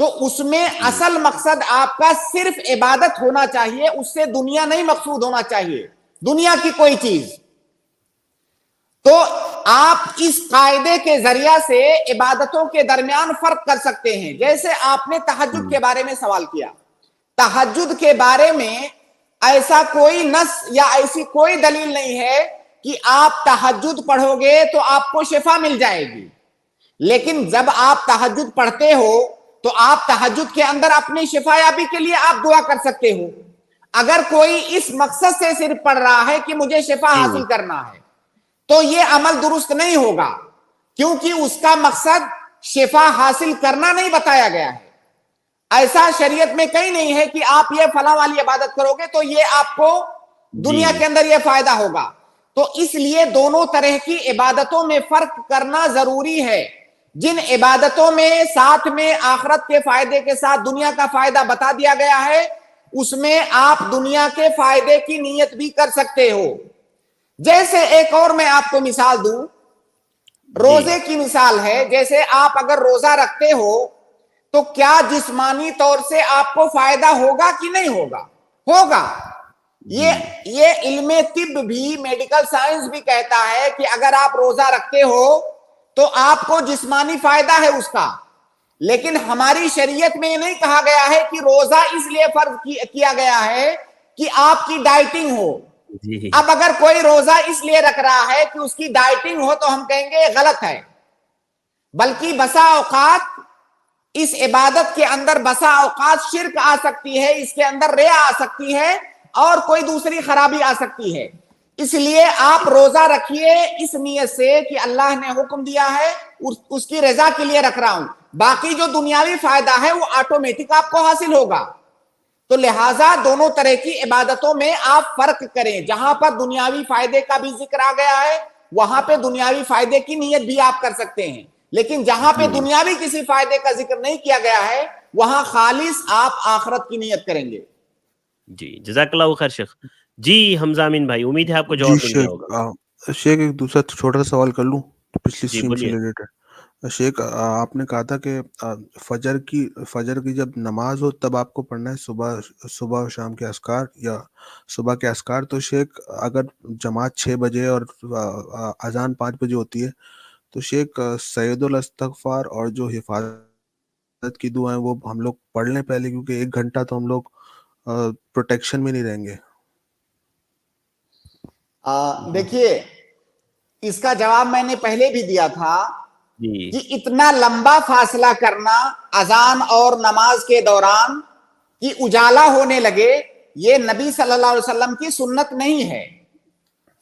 تو اس میں اصل مقصد آپ کا صرف عبادت ہونا چاہیے, اس سے دنیا نہیں مقصود ہونا چاہیے, دنیا کی کوئی چیز. تو آپ اس قاعدے کے ذریعہ سے عبادتوں کے درمیان فرق کر سکتے ہیں. جیسے آپ نے تہجد کے بارے میں سوال کیا, تہجد کے بارے میں ایسا کوئی نص یا ایسی کوئی دلیل نہیں ہے کہ آپ تہجد پڑھو گے تو آپ کو شفا مل جائے گی. لیکن جب آپ تہجد پڑھتے ہو تو آپ تہجد کے اندر اپنی شفا یابی کے لیے آپ دعا کر سکتے ہو. اگر کوئی اس مقصد سے صرف پڑھ رہا ہے کہ مجھے شفا حاصل کرنا ہے تو یہ عمل درست نہیں ہوگا, کیونکہ اس کا مقصد شفا حاصل کرنا نہیں بتایا گیا ہے. ایسا شریعت میں کہیں نہیں ہے کہ آپ یہ فلاں والی عبادت کرو گے تو یہ آپ کو دنیا کے اندر یہ فائدہ ہوگا. تو اس لیے دونوں طرح کی عبادتوں میں فرق کرنا ضروری ہے. جن عبادتوں میں ساتھ میں آخرت کے فائدے کے ساتھ دنیا کا فائدہ بتا دیا گیا ہے, اس میں آپ دنیا کے فائدے کی نیت بھی کر سکتے ہو. جیسے ایک اور میں آپ کو مثال دوں, روزے کی مثال ہے. جیسے آپ اگر روزہ رکھتے ہو تو کیا جسمانی طور سے آپ کو فائدہ ہوگا کہ نہیں ہوگا؟ ہوگا. یہ علم طب بھی, میڈیکل سائنس بھی کہتا ہے کہ اگر آپ روزہ رکھتے ہو تو آپ کو جسمانی فائدہ ہے اس کا. لیکن ہماری شریعت میں یہ نہیں کہا گیا ہے کہ روزہ اس لیے فرض کیا گیا ہے کہ آپ کی ڈائٹنگ ہو. اب اگر کوئی روزہ اس لیے رکھ رہا ہے کہ اس کی ڈائٹنگ ہو تو ہم کہیں گے غلط ہے. بلکہ بسا اوقات اس عبادت کے اندر بسا اوقات شرک آ سکتی ہے, اس کے اندر ریا آ سکتی ہے اور کوئی دوسری خرابی آ سکتی ہے. اس لیے آپ روزہ رکھیے اس نیت سے کہ اللہ نے حکم دیا ہے, اس کی رضا کے لیے رکھ رہا ہوں. باقی جو دنیاوی فائدہ ہے وہ آٹومیٹک آپ کو حاصل ہوگا. تو لہٰذا دونوں طرح کی عبادتوں میں آپ فرق کریں. جہاں پر دنیاوی فائدے کا بھی ذکر آ گیا ہے وہاں پہ دنیاوی فائدے کی نیت بھی آپ کر سکتے ہیں. لیکن جہاں پہ دنیاوی کسی فائدے کا ذکر نہیں کیا گیا ہے وہاں خالص آپ آخرت کی نیت کریں گے. جی جزاک اللہ خیر شیخ. جی حمزہ امین بھائی, امید ہے آپ کو جواب مل گیا ہوگا. شیخ ایک دوسرا چھوٹا سا سوال کر لوں پچھلی جی اسٹریم سے بولیے. ریلیٹڈ. شیخ آپ نے کہا تھا کہ فجر کی جب نماز ہو تب آپ کو پڑھنا ہے صبح اور شام کے اذکار یا صبح کے اذکار. تو شیخ اگر جماعت 6 بجے اور اذان 5 بجے ہوتی ہے تو شیخ سید الاستغفار اور جو حفاظت کی دعائیں وہ ہم لوگ پڑھ لیں پہلے, کیونکہ 1 گھنٹہ تو ہم لوگ پروٹیکشن میں نہیں رہیں گے. دیکھیے اس کا جواب میں نے پہلے بھی دیا تھا جی کہ اتنا لمبا فاصلہ کرنا اذان اور نماز کے دوران کہ اجالا ہونے لگے, یہ نبی صلی اللہ علیہ وسلم کی سنت نہیں ہے.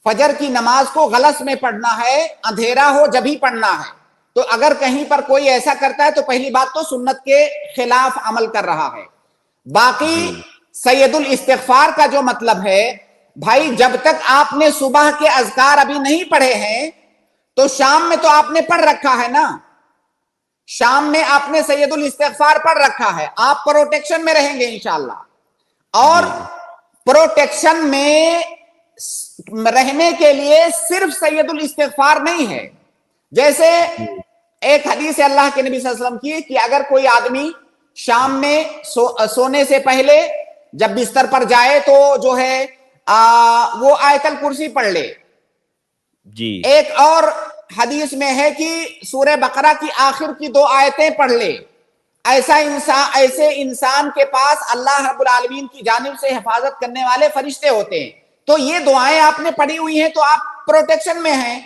فجر کی نماز کو غلس میں پڑھنا ہے, اندھیرا ہو جب ہی پڑھنا ہے. تو اگر کہیں پر کوئی ایسا کرتا ہے تو پہلی بات تو سنت کے خلاف عمل کر رہا ہے. باقی سید الاستغفار کا جو مطلب ہے, بھائی جب تک آپ نے صبح کے اذکار ابھی نہیں پڑھے ہیں تو شام میں تو آپ نے پڑھ رکھا ہے نا, شام میں آپ نے سید الاستغفار پڑھ رکھا ہے, آپ پروٹیکشن میں رہیں گے انشاءاللہ. اور پروٹیکشن میں رہنے کے لیے صرف سید الاستغفار نہیں ہے. جیسے ایک حدیث ہے اللہ کے نبی صلی اللہ علیہ وسلم کی کہ اگر کوئی آدمی شام میں سونے سے پہلے جب بستر پر جائے تو جو ہے وہ آیت الکرسی پڑھ لے. جی ایک اور حدیث میں ہے کہ سورہ بقرہ کی آخر کی 2 آیتیں پڑھ لے. ایسے انسان کے پاس اللہ رب العالمین کی جانب سے حفاظت کرنے والے فرشتے ہوتے ہیں. تو یہ دعائیں آپ نے پڑھی ہوئی ہیں تو آپ پروٹیکشن میں ہیں.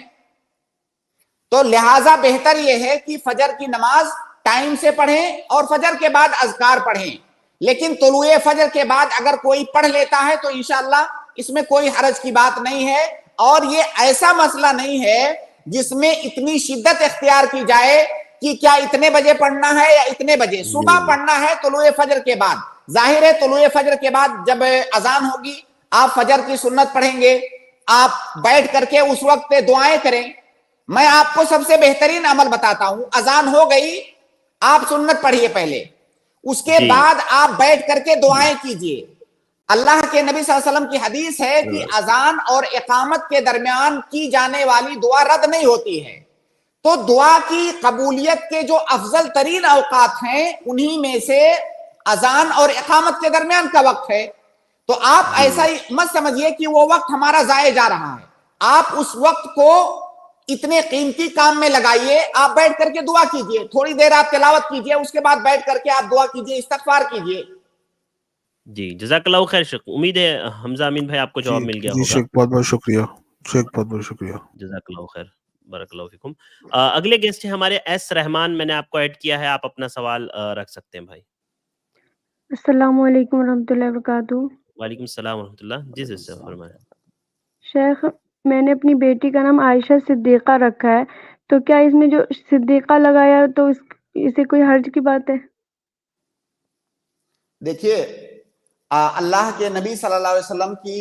تو لہٰذا بہتر یہ ہے کہ فجر کی نماز ٹائم سے پڑھیں اور فجر کے بعد اذکار پڑھیں. لیکن طلوع فجر کے بعد اگر کوئی پڑھ لیتا ہے تو انشاءاللہ اس میں کوئی حرج کی بات نہیں ہے. اور یہ ایسا مسئلہ نہیں ہے جس میں اتنی شدت اختیار کی جائے کہ کیا اتنے بجے پڑھنا ہے یا اتنے بجے. صبح پڑھنا ہے طلوع فجر کے بعد. ظاہر ہے طلوع فجر کے بعد جب اذان ہوگی آپ فجر کی سنت پڑھیں گے, آپ بیٹھ کر کے اس وقت دعائیں کریں. میں آپ کو سب سے بہترین عمل بتاتا ہوں, اذان ہو گئی آپ سنت پڑھیے پہلے, اس کے بعد آپ بیٹھ کر کے دعائیں کیجئے. اللہ کے نبی صلی اللہ علیہ وسلم کی حدیث ہے کہ اذان اور اقامت کے درمیان کی جانے والی دعا رد نہیں ہوتی ہے. تو دعا کی قبولیت کے جو افضل ترین اوقات ہیں انہی میں سے اذان اور اقامت کے درمیان کا وقت ہے. تو آپ ایسا ہی مت سمجھیے کہ وہ وقت ہمارا ضائع جا رہا ہے. آپ اس وقت کو اتنے قیمتی کام میں لگائیے. آپ بیٹھ کر کے دعا کیجئے, تھوڑی دیر آپ تلاوت کیجئے, اس کے بعد بیٹھ کر کے آپ دعا کیجئے, استغفار کیجئے. جی جزاک اللہ خیر شیخ. امید ہے حمزہ امین بھائی آپ کو جواب مل گیا جی ہوگا. شیخ بہت بہت شکریہ. شیخ بہت بہت شکریہ. جزاک اللہ خیر. بارک اللہ فیکم. اگلے گیسٹ ہیں ہمارے ایس رحمان. میں نے آپ کو ایڈ کیا ہے, آپ اپنا سوال رکھ سکتے ہیں بھائی. السلام علیکم ورحمۃ اللہ وبرکاتہ. وعلیکم السلام ورحمۃ اللہ. جی سے فرمائیں. شیخ, میں نے اپنی بیٹی کا نام عائشہ صدیقہ رکھا ہے, تو کیا اس میں جو صدیقہ لگایا تو اسے کوئی حرج کی بات ہے؟ دیکھیے, اللہ کے نبی صلی اللہ علیہ وسلم کی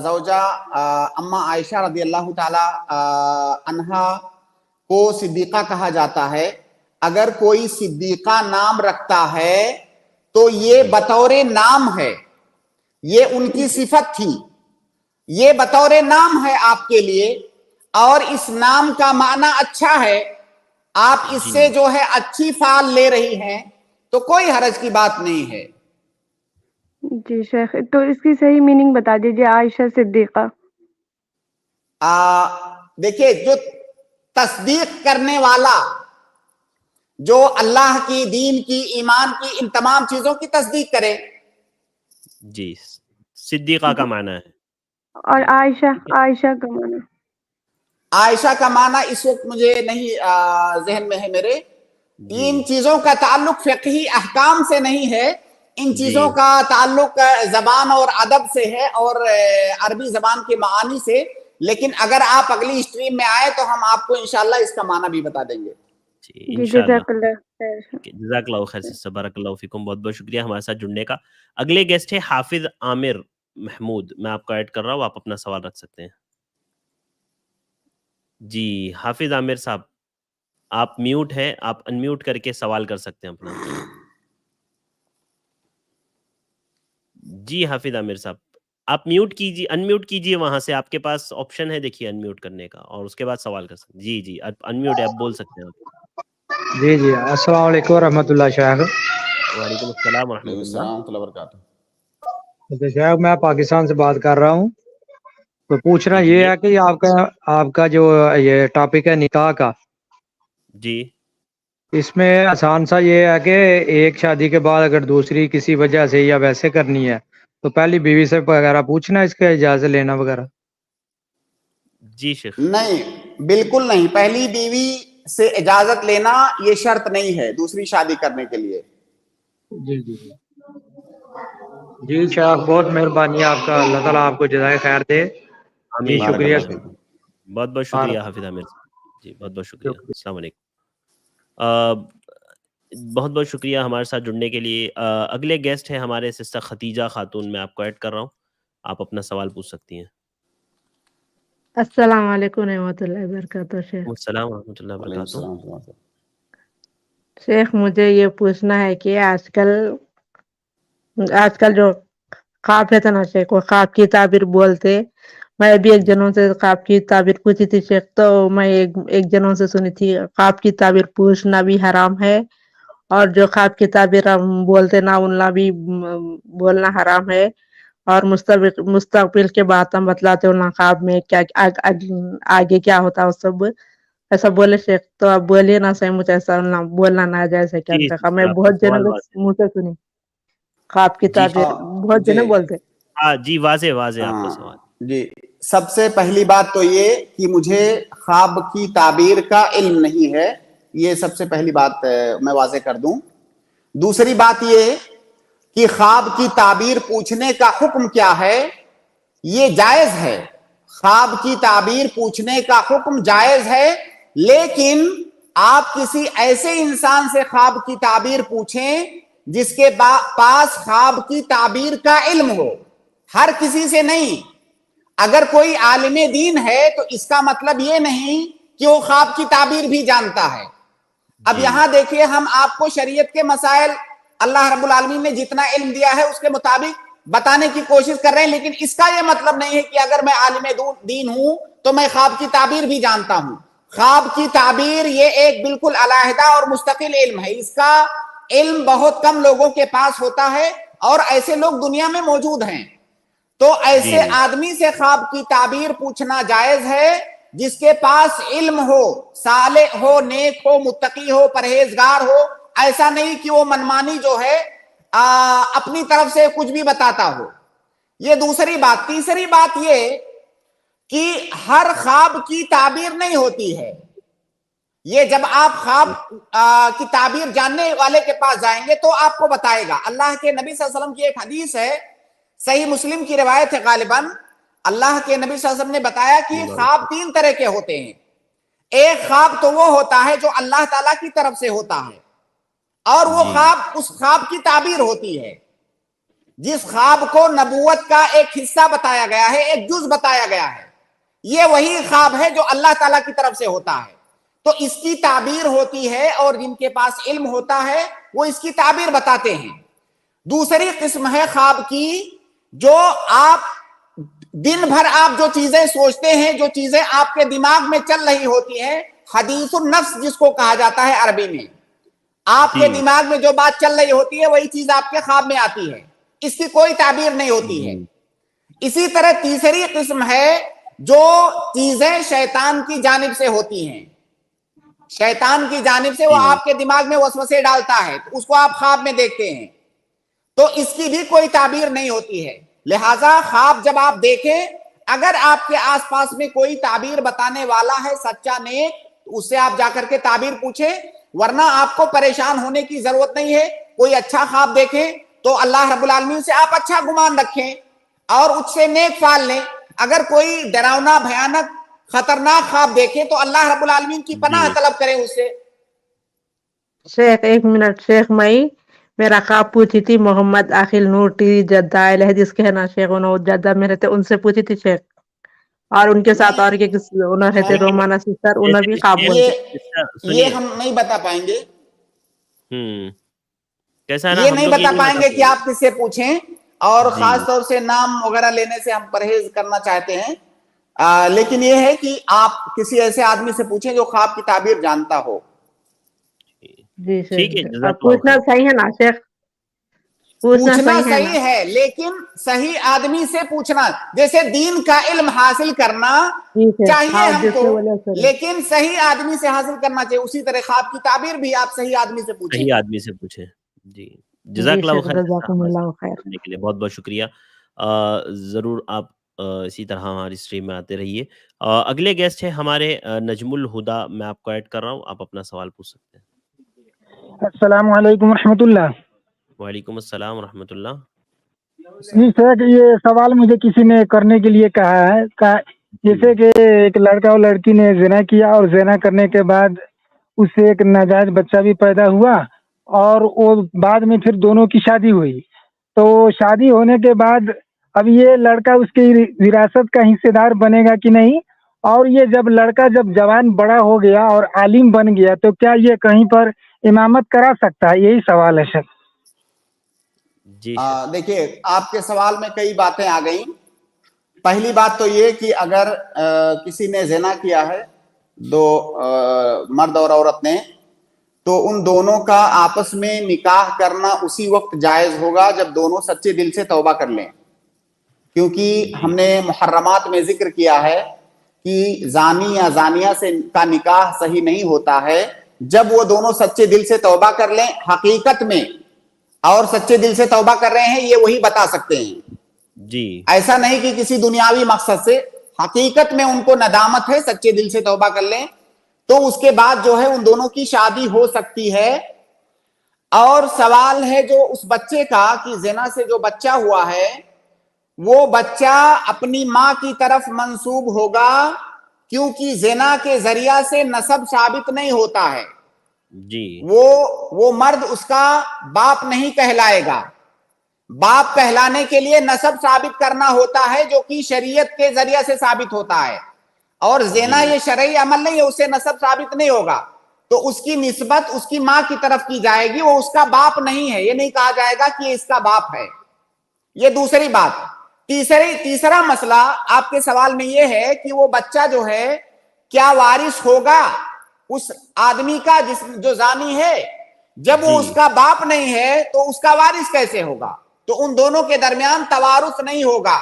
زوجہ اماں عائشہ رضی اللہ تعالی عنہا کو صدیقہ کہا جاتا ہے. اگر کوئی صدیقہ نام رکھتا ہے تو یہ بطور نام ہے, یہ ان کی صفت تھی, یہ بطور نام ہے آپ کے لیے, اور اس نام کا معنی اچھا ہے. آپ اس سے جو ہے اچھی فعل لے رہی ہیں, تو کوئی حرج کی بات نہیں ہے. جی شیخ, تو اس کی صحیح میننگ بتا دیجیے, عائشہ صدیقہ. دیکھیے, جو تصدیق کرنے والا, جو اللہ کی, دین کی, ایمان کی, ان تمام چیزوں کی تصدیق کرے. جی, صدیقہ کا معنی ہے. اور عائشہ کا معنی؟ عائشہ کا معنی اس وقت مجھے نہیں ذہن میں ہے میرے. ان چیزوں کا تعلق فقہی احکام سے نہیں ہے, ان چیزوں کا تعلق زبان اور ادب سے ہے, اور عربی زبان کے معانی سے. لیکن اگر آپ اگلی اسٹریم میں آئے تو ہم آپ کو انشاءاللہ اس کا معنی بھی بتا دیں گے. جزاک اللہ خیر. جزاک اللہ خیر سے بارک اللہ فیکم. بہت بہت شکریہ ہمارے ساتھ جڑنے کا. اگلے گیسٹ ہے حافظ عامر محمود. میں آپ کو ایڈ کر رہا ہوں, آپ اپنا سوال رکھ سکتے ہیں. جی حافظ عامر صاحب, آپ میوٹ ہیں, آپ ان میوٹ کر کے سوال کر سکتے ہیں اپنا. جی حافظ عامر صاحب, آپ میوٹ کیجیے, ان میوٹ کیجیے, وہاں سے آپ کے پاس آپشن ہے دیکھیے ان میوٹ کرنے کا, اور اس کے بعد سوال کر سکتے ہیں. جی جی ان میوٹ ہے, آپ بول سکتے ہیں. جی جی السلام علیکم ورحمۃ اللہ. شیخ وعلیکم السلام ورحمۃ اللہ وبرکاتہ. شیخ, میں پاکستان سے بات کر رہا ہوں. تو پوچھنا یہ ہے کہ آپ کا جو یہ ٹاپک ہے نکاح کا, جی اس میں آسان سا یہ ہے کہ ایک شادی کے بعد اگر دوسری کسی وجہ سے یا ویسے کرنی ہے تو پہلی بیوی سے وغیرہ پوچھنا, اس کا اجازت لینا وغیرہ. جی شیخ, نہیں, بالکل نہیں. پہلی بیوی سے اجازت لینا یہ شرط نہیں ہے دوسری شادی کرنے کے لیے. جی جی جی شیخ, بہت مہربانی آپ کا, اللہ تعالیٰ آپ کو جزائے خیر دے. جی شکریہ. بہت بہت شکریہ حافظ عامر. جی بہت بہت شکریہ. السلام علیکم. بہت بہت شکریہ ہمارے ساتھ جڑنے کے لیے. اگلے گیسٹ ہیں ہمارے سسٹر خدیجہ خاتون. میں آپ کو ایڈ کر رہا ہوں, آپ اپنا سوال پوچھ سکتی ہیں. السلام علیکم رحمۃ اللہ وبرکاتہ. شیخ السلام ورحمۃ اللہ وبرکاتہ. شیخ, مجھے یہ پوچھنا ہے کہ آج کل جو خواب ہے نا شیخ, وہ خواب کی تعبیر بولتے. میں بھی ایک جنوں سے خواب کی تعبیر پوچھی تھی شیخ, تو میں ایک جنوں سے سنی تھی خواب کی تعبیر پوچھنا بھی حرام ہے, اور جو خواب کی تعبیر ہم بولتے نہ اننا بھی بولنا حرام ہے, اور مستقبل کے بات ہم بتلاتے ہو خواب میں کیا آگے کیا ہوتا ہے سب ایسا بولے شیخ. تو آپ بولیے نا صحیح, مجھے ایسا بولنا نہ جائے کیا شیخ. میں بہت جنوں سے منہ سے سنی خواب کی تعبیر, بہت جنے بولتے. جی واضح آپ کا سوال. جی, سب سے پہلی بات تو یہ کہ مجھے خواب کی تعبیر کا علم نہیں ہے, یہ سب سے پہلی بات میں واضح کر دوں. دوسری بات یہ کہ خواب کی تعبیر پوچھنے کا حکم کیا ہے, یہ جائز ہے. خواب کی تعبیر پوچھنے کا حکم جائز ہے, لیکن آپ کسی ایسے انسان سے خواب کی تعبیر پوچھیں جس کے پاس خواب کی تعبیر کا علم ہو, ہر کسی سے نہیں. اگر کوئی عالم دین ہے تو اس کا مطلب یہ نہیں کہ وہ خواب کی تعبیر بھی جانتا ہے. اب یہاں دیکھیے, ہم آپ کو شریعت کے مسائل اللہ رب العالمین نے جتنا علم دیا ہے اس کے مطابق بتانے کی کوشش کر رہے ہیں, لیکن اس کا یہ مطلب نہیں ہے کہ اگر میں عالم دین ہوں تو میں خواب کی تعبیر بھی جانتا ہوں. خواب کی تعبیر یہ ایک بالکل علیحدہ اور مستقل علم ہے. اس کا علم بہت کم لوگوں کے پاس ہوتا ہے اور ایسے لوگ دنیا میں موجود ہیں. تو ایسے آدمی سے خواب کی تعبیر پوچھنا جائز ہے جس کے پاس علم ہو, صالح ہو, نیک ہو, متقی ہو, پرہیزگار ہو. ایسا نہیں کہ وہ منمانی جو ہے اپنی طرف سے کچھ بھی بتاتا ہو. یہ دوسری بات. تیسری بات یہ کہ ہر خواب کی تعبیر نہیں ہوتی ہے. یہ جب آپ خواب کی تعبیر جاننے والے کے پاس جائیں گے تو آپ کو بتائے گا. اللہ کے نبی صلی اللہ علیہ وسلم کی ایک حدیث ہے, صحیح مسلم کی روایت ہے غالباً. اللہ کے نبی صلی اللہ علیہ وسلم نے بتایا کہ خواب 3 طرح کے ہوتے ہیں. ایک خواب تو وہ ہوتا ہے جو اللہ تعالیٰ کی طرف سے ہوتا ہے, اور وہ خواب اس خواب کی تعبیر ہوتی ہے. جس خواب کو نبوت کا ایک حصہ بتایا گیا ہے, ایک جز بتایا گیا ہے, یہ وہی خواب ہے جو اللہ تعالیٰ کی طرف سے ہوتا ہے. تو اس کی تعبیر ہوتی ہے, اور جن کے پاس علم ہوتا ہے وہ اس کی تعبیر بتاتے ہیں. دوسری قسم ہے خواب کی جو آپ دن بھر آپ جو چیزیں سوچتے ہیں, جو چیزیں آپ کے دماغ میں چل رہی ہوتی ہیں, حدیث النفس جس کو کہا جاتا ہے عربی میں. آپ کے دماغ میں جو بات چل رہی ہوتی ہے وہی چیز آپ کے خواب میں آتی ہے, اس کی کوئی تعبیر نہیں ہوتی ہے. اسی طرح تیسری قسم ہے جو چیزیں شیطان کی جانب سے ہوتی ہیں. شیطان کی جانب سے وہ آپ کے دماغ میں وسوسے ڈالتا ہے, اس کو آپ خواب میں دیکھتے ہیں, تو اس کی بھی کوئی تعبیر نہیں ہوتی ہے. لہٰذا خواب جب آپ دیکھیں, اگر آپ کے آس پاس میں کوئی تعبیر بتانے والا ہے سچا نیک, اس سے آپ جا کر کے تعبیر پوچھیں, ورنہ آپ کو پریشان ہونے کی ضرورت نہیں ہے. کوئی اچھا خواب دیکھیں تو اللہ رب العالمین سے آپ اچھا گمان رکھیں اور اس سے نیک فعل لیں. اگر کوئی ڈراونا بھیانک خطرناک خواب دیکھیں تو اللہ رب العالمین کی پناہ طلب کریں اس سے. شیخ 1 منٹ. شیخ میں میرا خواب پوچھی تھی محمد عاقل نور ٹی جدہ اہل حدیث کے ہے نا شیخ, انہوں جدہ میں رہتے, ان سے پوچھی تھی شیخ, اور ان کے ساتھ اور انہوں رہتے رومانہ سسٹر, انہوں بھی خواب بولتے. یہ ہم نہیں بتا پائیں گے, کیسا یہ نہیں بتا پائیں گے کہ آپ کس سے پوچھیں, اور خاص طور سے نام وغیرہ لینے سے ہم پرہیز کرنا چاہتے ہیں. لیکن یہ ہے کہ آپ کسی ایسے آدمی سے پوچھیں جو خواب کی تعبیر جانتا ہو. جی شیخ, پوچھنا صحیح ہے نا شیخ؟ پوچھنا صحیح ہے, لیکن صحیح آدمی سے پوچھنا. جیسے دین کا علم حاصل کرنا چاہیے ہم کو, لیکن صحیح آدمی سے حاصل کرنا چاہیے. اسی طرح خواب کی تعبیر بھی آپ صحیح آدمی سے پوچھیں. صحیح آدمی سے پوچھیں. جی جزاک اللہ خیر کے لیے بہت بہت شکریہ. ضرور آپ اسی طرح ہماری اسٹریم میں آتے رہیے. اگلے گیسٹ ہیں ہمارے نجم الہدا, میں آپ کو ایڈ کر رہا ہوں, آپ اپنا سوال پوچھ سکتے ہیں. السلام علیکم ورحمۃ اللہ. وعلیکم السلام ورحمۃ اللہ. جی سر, یہ سوال مجھے کسی نے کرنے کے لیے کہا ہے, جیسے کہ ایک لڑکا اور لڑکی نے زنا کیا, اور زنا کرنے کے بعد اس سے ایک ناجائز بچہ بھی پیدا ہوا, اور وہ بعد میں پھر دونوں کی شادی ہوئی. تو شادی ہونے کے بعد اب یہ لڑکا اس کی وراثت کا حصے دار بنے گا کہ نہیں, اور یہ جب لڑکا جب جوان بڑا ہو گیا اور عالم بن گیا تو کیا یہ کہیں پر امامت کرا سکتا ہے؟ یہی سوال ہے سر. جی دیکھیے, آپ کے سوال میں کئی باتیں آ گئیں. پہلی بات تو یہ کہ اگر کسی نے زنا کیا ہے, دو مرد اور عورت نے, تو ان دونوں کا آپس میں نکاح کرنا اسی وقت جائز ہوگا جب دونوں سچے دل سے توبہ کر لیں. کیونکہ ہم نے محرمات میں ذکر کیا ہے کہ زانی یا زانیہ سے کا نکاح صحیح نہیں ہوتا ہے جب وہ دونوں سچے دل سے توبہ کر لیں حقیقت میں, اور سچے دل سے توبہ کر رہے ہیں یہ وہی بتا سکتے ہیں. جی ایسا نہیں کہ کسی دنیاوی مقصد سے, حقیقت میں ان کو ندامت ہے, سچے دل سے توبہ کر لیں, تو اس کے بعد جو ہے ان دونوں کی شادی ہو سکتی ہے. اور سوال ہے جو اس بچے کا کہ زنا سے جو بچہ ہوا ہے وہ بچہ اپنی ماں کی طرف منسوب ہوگا, کیونکہ زنا کے ذریعہ سے نسب ثابت نہیں ہوتا ہے. جی وہ مرد اس کا باپ نہیں کہلائے گا. باپ کہلانے کے لیے نسب ثابت کرنا ہوتا ہے جو کہ شریعت کے ذریعے سے ثابت ہوتا ہے, اور زنا یہ شرعی عمل نہیں ہے, اس سے نسب ثابت نہیں ہوگا. تو اس کی نسبت اس کی ماں کی طرف کی جائے گی, وہ اس کا باپ نہیں ہے, یہ نہیں کہا جائے گا کہ یہ اس کا باپ ہے. یہ دوسری بات. تیسرا مسئلہ آپ کے سوال میں یہ ہے کہ وہ بچہ جو ہے کیا وارث ہوگا اس آدمی کا جو زانی ہے؟ جب وہ اس کا باپ نہیں ہے تو اس کا وارث کیسے ہوگا؟ تو ان دونوں کے درمیان توارث نہیں ہوگا.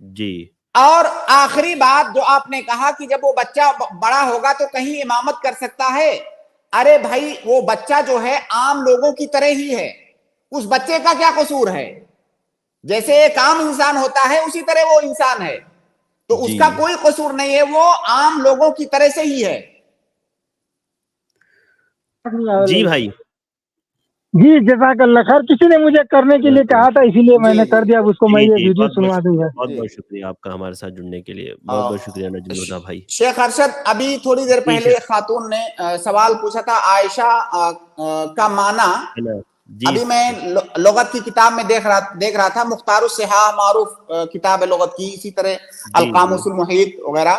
جی. اور آخری بات جو آپ نے کہا کہ جب وہ بچہ بڑا ہوگا تو کہیں امامت کر سکتا ہے. ارے بھائی وہ بچہ جو ہے عام لوگوں کی طرح ہی ہے، اس بچے کا کیا قصور ہے؟ جیسے ایک عام انسان ہوتا ہے اسی طرح وہ انسان ہے، تو اس کا کوئی قصور نہیں ہے، وہ عام لوگوں کی طرح سے ہی ہے. جی بھائی. جی جزاک اللہ خیر. کسی نے مجھے کرنے کے لیے کہا تھا اسی لیے میں نے کر دیا. اب اس کو میں یہ ویڈیو سنوا دوں گا. بہت بہت شکریہ آپ کا ہمارے ساتھ جڑنے کے لیے. بہت بہت شکریہ نجم الہدیٰ بھائی. شیخ ارشد، ابھی تھوڑی دیر پہلے خاتون نے سوال پوچھا تھا عائشہ کا معنی. ابھی میں لغت کی کتاب میں دیکھ رہا تھا، مختار الصحاح معروف کتاب ہے لغت کی، اسی طرح القاموس المحیط وغیرہ.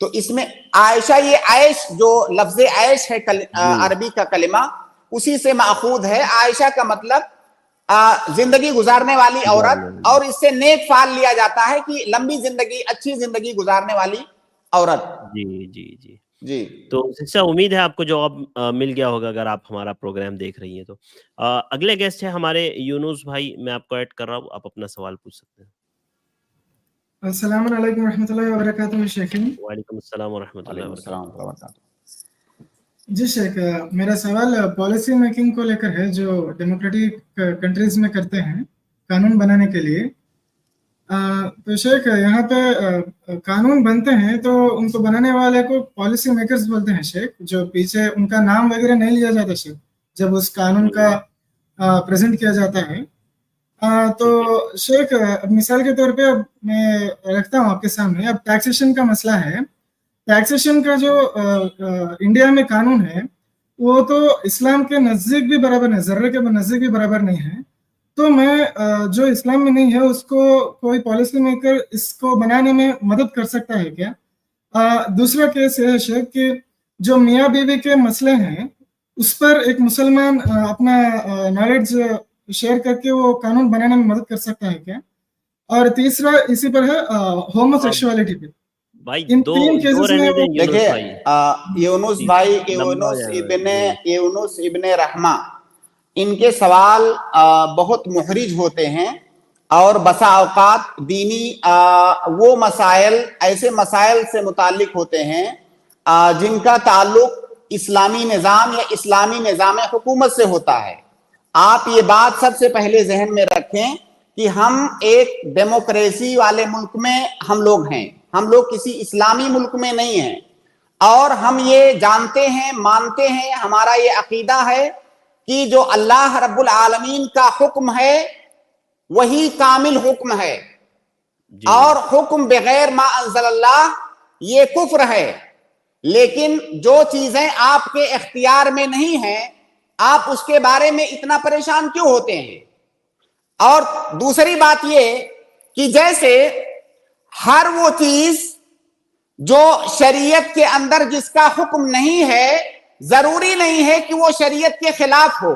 تو اس میں عائشہ، یہ عیش جو لفظ عیش ہے عربی کا کلمہ، اسی سے ماخوذ ہے. عائشہ کا مطلب زندگی گزارنے والی عورت، اور اس سے نیک فعل لیا جاتا ہے کہ لمبی زندگی، اچھی زندگی گزارنے والی عورت. جی جی جی جی. تو سلسلہ امید ہے آپ کو جواب مل گیا ہوگا اگر آپ ہمارا پروگرام دیکھ رہی ہیں تو. اگلے گیسٹ ہے ہمارے یونس بھائی، میں آپ کو ایڈ کر رہا ہوں، آپ اپنا سوال پوچھ سکتے ہیں. السلام علیکم ورحمۃ اللہ وبرکاتہ شیخین. وعلیکم السلام ورحمۃ اللہ وبرکاتہ. جی شیخ، میرا سوال پالیسی میکنگ کو لے کر ہے، جو ڈیموکریٹک کنٹریز میں کرتے ہیں قانون بنانے کے لیے. تو شیخ یہاں پہ قانون بنتے ہیں تو ان کو بنانے والے کو پالیسی میکرز بولتے ہیں شیخ، جو پیچھے ان کا نام وغیرہ نہیں لیا جاتا شیخ جب اس قانون کا پریزنٹ کیا جاتا ہے. تو شیخ مثال کے طور پہ اب میں رکھتا ہوں آپ کے سامنے، اب ٹیکسیشن کا مسئلہ ہے. ٹیکسیشن کا جو انڈیا میں قانون ہے وہ تو اسلام کے نزدیک بھی برابر نہیں، ذرے کے نزدیک بھی برابر نہیں ہے. تو میں جو اسلام میں نہیں ہے اس کو کوئی پالیسی میکر اس کو بنانے میں مدد کر سکتا ہے کیا؟ دوسرا کیس یہ ہے شیخ کہ جو میاں بیوی کے مسئلے ہیں اس پر ایک مسلمان اپنا نالج شیئر کر کے وہ قانون بنانے میں مدد کر سکتا ہے کیا؟ اور تیسرا اسی پر ہے ہومو سیکشوالٹی پہ. ان تین کیسز میں دیکھیں یونس بھائی، یونس ابن رحمہ، ان کے سوال بہت محرج ہوتے ہیں، اور بسا اوقات دینی وہ مسائل ایسے مسائل سے متعلق ہوتے ہیں جن کا تعلق اسلامی نظام یا اسلامی نظام حکومت سے ہوتا ہے. آپ یہ بات سب سے پہلے ذہن میں رکھیں کہ ہم ایک ڈیموکریسی والے ملک میں ہم لوگ ہیں، ہم لوگ کسی اسلامی ملک میں نہیں ہیں. اور ہم یہ جانتے ہیں، مانتے ہیں، ہمارا یہ عقیدہ ہے کہ جو اللہ رب العالمین کا حکم ہے وہی کامل حکم ہے، اور حکم بغیر ما انزل اللہ یہ کفر ہے. لیکن جو چیزیں آپ کے اختیار میں نہیں ہیں آپ اس کے بارے میں اتنا پریشان کیوں ہوتے ہیں؟ اور دوسری بات یہ کہ جیسے ہر وہ چیز جو شریعت کے اندر جس کا حکم نہیں ہے ضروری نہیں ہے کہ وہ شریعت کے خلاف ہو.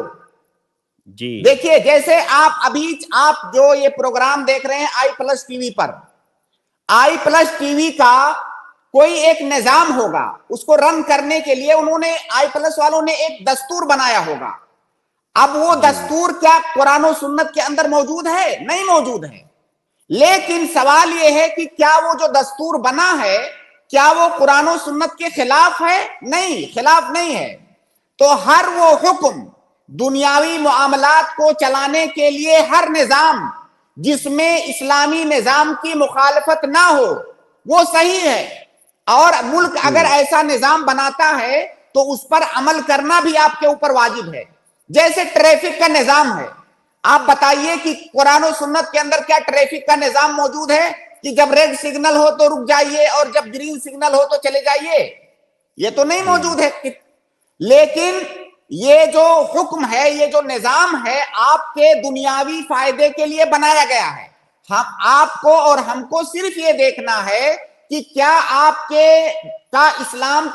جی دیکھیے جیسے آپ جو یہ پروگرام دیکھ رہے ہیں آئی پلس ٹی وی پر، آئی پلس ٹی وی کا کوئی ایک نظام ہوگا، اس کو رن کرنے کے لیے انہوں نے آئی پلس والوں نے ایک دستور بنایا ہوگا. اب وہ دستور کیا قرآن و سنت کے اندر موجود ہے؟ نہیں موجود ہے. لیکن سوال یہ ہے کہ کیا وہ جو دستور بنا ہے کیا وہ قرآن و سنت کے خلاف ہے؟ نہیں، خلاف نہیں ہے. تو ہر وہ حکم دنیاوی معاملات کو چلانے کے لیے ہر نظام جس میں اسلامی نظام کی مخالفت نہ ہو وہ صحیح ہے. اور ملک اگر ایسا نظام بناتا ہے تو اس پر عمل کرنا بھی آپ کے اوپر واجب ہے. جیسے ٹریفک کا نظام ہے، آپ بتائیے کہ قرآن و سنت کے اندر کیا ٹریفک کا نظام موجود ہے کہ جب ریڈ سگنل ہو تو رک جائیے اور جب گرین سگنل ہو تو چلے جائیے؟ یہ تو نہیں موجود ہے. لیکن یہ جو حکم ہے، یہ جو نظام ہے آپ کے دنیاوی فائدے کے لیے بنایا گیا ہے. آپ کو اور ہم کو صرف یہ دیکھنا ہے کہ کیا آپ کا اسلام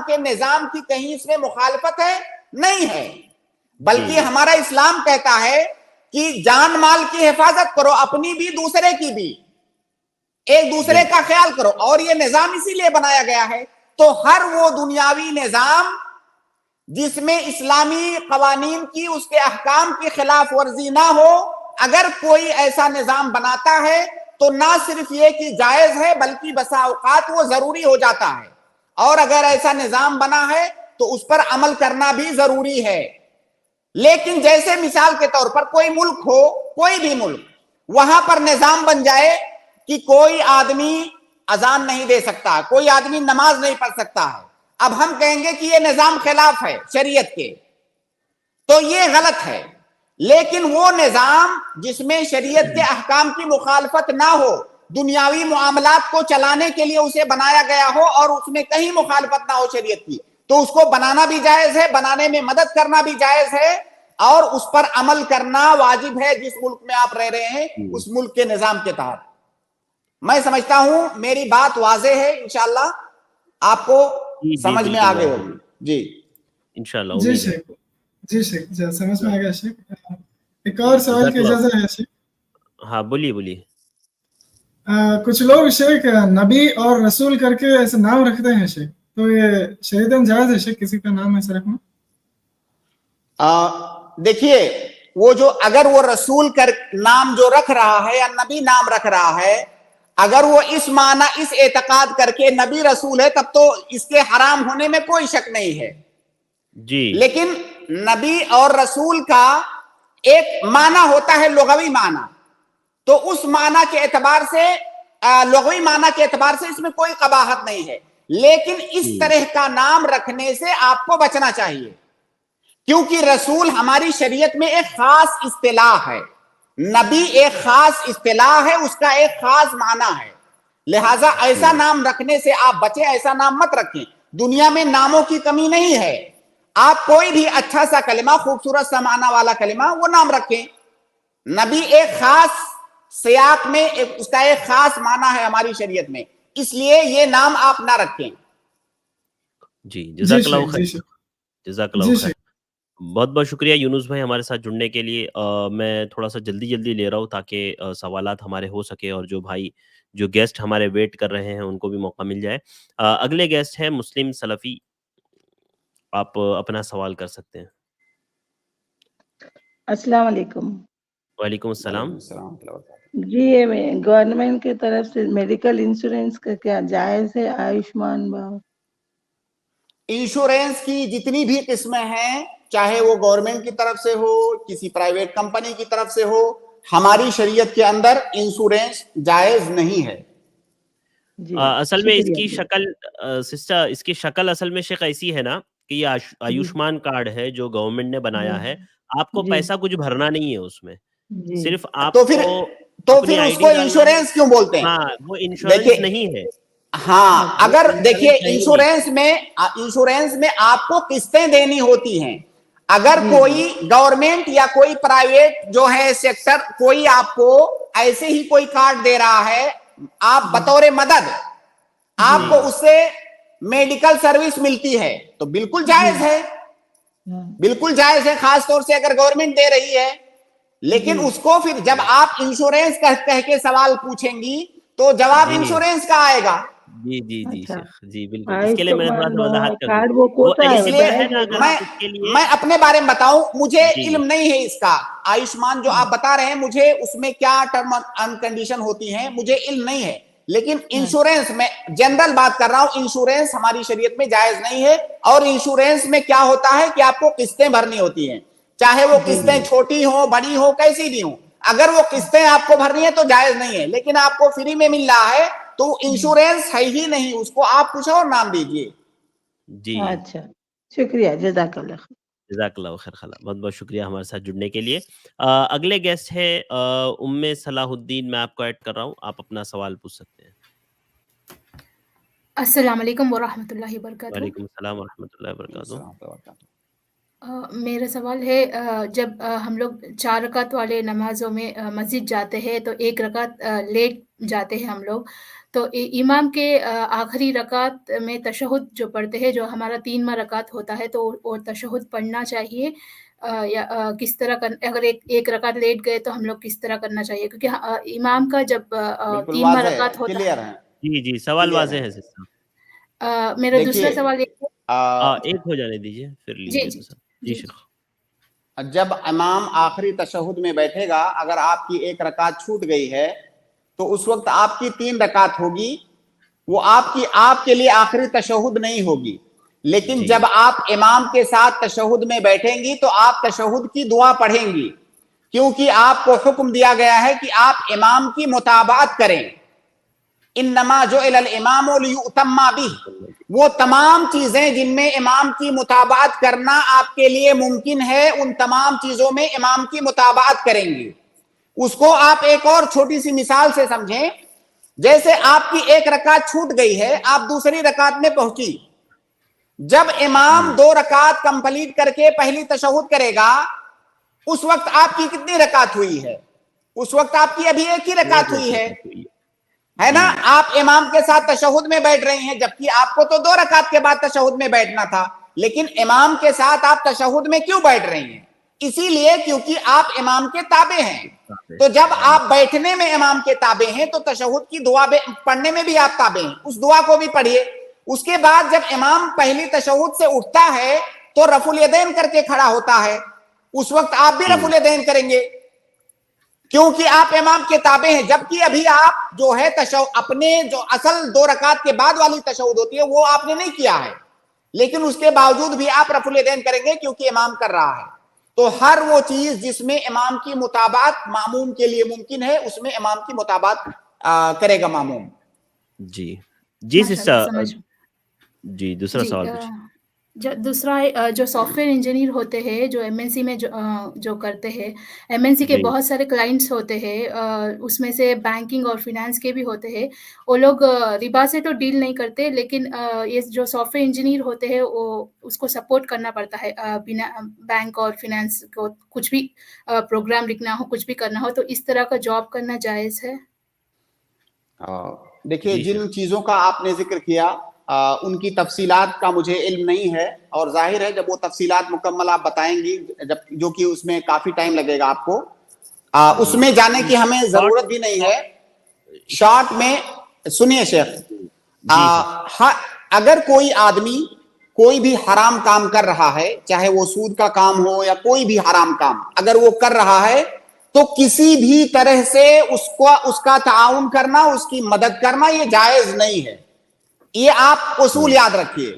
کے نظام کی کہیں اس میں مخالفت ہے؟ نہیں ہے. بلکہ ہمارا اسلام کہتا ہے کہ جان مال کی حفاظت کرو، اپنی بھی دوسرے کی بھی. ایک دوسرے کا خیال کرو. اور یہ نظام اسی لیے بنایا گیا ہے. تو ہر وہ دنیاوی نظام جس میں اسلامی قوانین کی، اس کے احکام کی خلاف ورزی نہ ہو، اگر کوئی ایسا نظام بناتا ہے تو نہ صرف یہ کہ جائز ہے بلکہ بسا اوقات وہ ضروری ہو جاتا ہے. اور اگر ایسا نظام بنا ہے تو اس پر عمل کرنا بھی ضروری ہے. لیکن جیسے مثال کے طور پر کوئی ملک ہو، کوئی بھی ملک، وہاں پر نظام بن جائے کہ کوئی آدمی اذان نہیں دے سکتا، کوئی آدمی نماز نہیں پڑھ سکتا ہے. اب ہم کہیں گے کہ یہ نظام خلاف ہے شریعت کے، تو یہ غلط ہے. لیکن وہ نظام جس میں شریعت کے احکام کی مخالفت نہ ہو، دنیاوی معاملات کو چلانے کے لیے اسے بنایا گیا ہو اور اس میں کہیں مخالفت نہ ہو شریعت کی، تو اس کو بنانا بھی جائز ہے، بنانے میں مدد کرنا بھی جائز ہے، اور اس پر عمل کرنا واجب ہے جس ملک میں آپ رہ رہے ہیں، اس ملک کے نظام کے تحت. میں سمجھتا ہوں میری بات واضح ہے، انشاءاللہ آپ کو سمجھ میں آگے ہوگی. جی انشاءاللہ. جی شیخ، جی شیخ سمجھ میں آ گیا شیخ. ایک اور سوال کی اجازت ہے شیخ؟ ہاں بولیے. کچھ لوگ شیخ نبی اور رسول کر کے ایسے نام رکھتے ہیں شیخ، تو یہ شریعتاً جائز ہے شیخ کسی کا نام ایسا رکھنا؟ دیکھیے، وہ جو اگر وہ رسول کر نام جو رکھ رہا ہے یا نبی نام رکھ رہا ہے، اگر وہ اس معنی، اس اعتقاد کر کے نبی رسول ہے، تب تو اس کے حرام ہونے میں کوئی شک نہیں ہے. جی. لیکن نبی اور رسول کا ایک معنی ہوتا ہے لغوی معنی، تو اس معنی کے اعتبار سے، لغوی معنی کے اعتبار سے اس میں کوئی قباحت نہیں ہے. لیکن اس طرح کا نام رکھنے سے آپ کو بچنا چاہیے، کیونکہ رسول ہماری شریعت میں ایک خاص اصطلاح ہے، نبی ایک خاص اصطلاح ہے، اس کا ایک خاص معنی ہے. لہٰذا ایسا نام رکھنے سے آپ بچیں، ایسا نام مت رکھیں. دنیا میں ناموں کی کمی نہیں ہے، آپ کوئی بھی اچھا سا کلمہ، خوبصورت سا معنی والا کلمہ وہ نام رکھیں. نبی ایک خاص سیاق میں اس کا ایک خاص معنی ہے ہماری شریعت میں، اس لیے یہ نام آپ نہ رکھیں. جی جزاک اللہ خیر. جزاک اللہ خیر. بہت بہت شکریہ یونس بھائی ہمارے ساتھ جڑنے کے لیے. میں تھوڑا سا جلدی لے رہا ہوں تاکہ سوالات ہمارے ہو سکے اور جو گیسٹ ہمارے ویٹ کر رہے ہیں ان کو بھی موقع مل جائے. اگلے گیسٹ ہیں مسلم سلفی، آپ اپنا سوال کر سکتے ہیں. السلام علیکم. وعلیکم السلام. جی گورنمنٹ کی طرف سے میڈیکل انشورنس کا کیا جائز ہے؟ آیوشمان بھارت انشورنس کی جتنی بھی قسمیں ہیں، چاہے وہ گورنمنٹ کی طرف سے ہو، کسی پرائیویٹ کمپنی کی طرف سے ہو، ہماری شریعت کے اندر انشورنس جائز نہیں ہے. اصل میں اس کی شکل سسٹر، اس کی شکل اصل میں شیخ ایسی ہے نا کہ یہ آیوشمان کارڈ ہے جو گورنمنٹ نے بنایا ہے. آپ کو پیسہ کچھ بھرنا نہیں ہے اس میں، صرف آپ تو پھر اس کو انشورنس کیوں بولتے ہیں؟ ہاں وہ انشورنس نہیں ہے. ہاں اگر دیکھیے انشورنس میں آپ کو قسطیں دینی ہوتی ہیں. اگر کوئی گورنمنٹ یا کوئی پرائیویٹ جو ہے سیکٹر کوئی آپ کو ایسے ہی کوئی کارڈ دے رہا ہے، آپ بطور مدد آپ کو اس سے میڈیکل سروس ملتی ہے، تو بالکل جائز ہے، بالکل جائز ہے، خاص طور سے اگر گورنمنٹ دے رہی ہے. لیکن اس کو پھر جب آپ انشورنس کہہ کے سوال پوچھیں گی تو جواب انشورنس کا آئے گا. جی شیخ جی بالکل. اس کے لیے میں نے تھوڑا سا وضاحت کر دوں. میں اپنے بارے میں بتاؤں، مجھے علم نہیں ہے اس کا. آیوشمان جو آپ بتا رہے ہیں، مجھے اس میں کیا ٹرم اینڈ کنڈیشن ہوتی ہیں مجھے علم نہیں ہے. لیکن انشورنس میں جنرل بات کر رہا ہوں، انشورنس ہماری شریعت میں جائز نہیں ہے. اور انشورنس میں کیا ہوتا ہے کہ آپ کو قسطیں بھرنی ہوتی ہیں، چاہے وہ قسطیں چھوٹی ہوں، بڑی ہوں، کیسی بھی ہوں. اگر وہ قسطیں آپ کو بھرنی ہے تو جائز نہیں ہے. لیکن آپ کو فری میں مل رہا ہے تو انشورنس ہے ہی نہیں، اس کو آپ کچھ اور نام دیجئے. جی اچھا شکریہ، جزاک اللہ خیر. جزاک اللہ خیر خلا. بہت بہت شکریہ ہمارے ساتھ جڑنے کے لیے. اگلے گیسٹ ہے صلاح الدین، میں آپ کو ایڈ کر رہا ہوں، آپ اپنا سوال پوچھ سکتے ہیں. السلام علیکم ورحمۃ اللہ وبرکاتہ. وعلیکم السلام ورحمۃ اللہ وبرکاتہ. میرا سوال ہے، جب ہم لوگ 4 رکعت والے نمازوں میں مسجد جاتے ہیں تو 1 رکعت لیٹ جاتے ہیں ہم لوگ، تو امام کے آخری رکعت میں تشہد جو پڑھتے ہیں، جو ہمارا 3واں رکعت ہوتا ہے، تو وہ تشہد پڑھنا چاہیے یا کس طرح اگر ایک رکعت لیٹ گئے تو ہم لوگ کس طرح کرنا چاہیے؟ کیونکہ امام کا جب بالکل 3واں واضح ہے، رکعت ہوتا کلیئر ہے، جی جی سوال کلیئر واضح ہے۔ ہے سسٹر. میرا دوسرا دیکھیے سوال یہ ہے، ایک ہو جانے دیجیے پھر جی لیجیے جی دوسرا. جی جی شیخ. جب امام آخری تشہد میں بیٹھے گا، اگر آپ کی ایک رکعت چھوٹ گئی ہے تو اس وقت آپ کی 3 رکعت ہوگی، وہ آپ کے لیے آخری تشہد نہیں ہوگی. لیکن جی. جب آپ امام کے ساتھ تشہد میں بیٹھیں گی تو آپ تشہد کی دعا پڑھیں گی، کیونکہ آپ کو حکم دیا گیا ہے کہ آپ امام کی متابعت کریں. انما جعل الامام لیؤتم بہ، وہ تمام چیزیں جن میں امام کی متابعت کرنا آپ کے لیے ممکن ہے، ان تمام چیزوں میں امام کی متابعت کریں گے. اس کو آپ ایک اور چھوٹی سی مثال سے سمجھیں. جیسے آپ کی ایک رکعت چھوٹ گئی ہے، آپ دوسری رکعت میں پہنچی، جب امام 2 رکعت کمپلیٹ کر کے پہلی تشہد کرے گا، اس وقت آپ کی کتنی رکعت ہوئی ہے؟ اس وقت آپ کی ابھی ایک ہی رکعت ہوئی ہے نا. آپ امام کے ساتھ تشہد میں بیٹھ رہے ہیں، جبکہ آپ کو تو 2 رکعت کے بعد تشہد میں بیٹھنا تھا، لیکن امام کے ساتھ آپ تشہد میں کیوں بیٹھ رہے ہیں؟ اسی لیے کیونکہ آپ امام کے تابع ہیں. تو جب آپ بیٹھنے میں امام کے تابع ہیں تو تشہد کی دعا پڑھنے میں بھی آپ تابع ہیں، اس دعا کو بھی پڑھیے. اس کے بعد جب امام پہلی تشہد سے اٹھتا ہے تو رفع الیدین کر کے کھڑا ہوتا ہے، اس وقت آپ بھی رفع الیدین کریں گے، کیونکہ آپ امام کے تابع ہیں. جبکہ ابھی آپ جو ہے اپنے جو اصل 2 رکعت کے بعد والی تشہد ہوتی ہے وہ آپ نے نہیں کیا ہے، لیکن اس کے باوجود بھی آپ رفع الیدین کریں گے کیونکہ امام کر رہا ہے. تو ہر وہ چیز جس میں امام کی متابعت ماموم کے لیے ممکن ہے، اس میں امام کی متابعت کرے گا ماموم. جی جی ماشاءاللہ سسٹر. سمجھ. جی دوسرا جی سوال پوچھیں. دوسرا جو سافٹ ویئر انجینئر ہوتے ہیں، جو ایم این سی میں جو کرتے ہیں، ایم این سی کے جی بہت سارے کلائنٹس ہوتے ہیں، اس میں سے بینکنگ اور فنانس کے بھی ہوتے ہیں. وہ لوگ ربا سے تو ڈیل نہیں کرتے، لیکن یہ جو سافٹ ویئر انجینئر ہوتے ہیں وہ اس کو سپورٹ کرنا پڑتا ہے. بینک اور فنانس کو کچھ بھی پروگرام لکھنا ہو، کچھ بھی کرنا ہو، تو اس طرح کا جاب کرنا جائز ہے؟ دیکھیے، جی جن چیزوں کا آپ نے ذکر کیا ان کی تفصیلات کا مجھے علم نہیں ہے، اور ظاہر ہے جب وہ تفصیلات مکمل آپ بتائیں گی، جو کہ اس میں کافی ٹائم لگے گا آپ کو، اس میں جانے کی ہمیں ضرورت بھی نہیں ہے. شارٹ میں سنیے شیخ، اگر کوئی آدمی کوئی بھی حرام کام کر رہا ہے، چاہے وہ سود کا کام ہو یا کوئی بھی حرام کام اگر وہ کر رہا ہے، تو کسی بھی طرح سے اس کا تعاون کرنا، اس کی مدد کرنا یہ جائز نہیں ہے. یہ آپ اصول یاد رکھیے.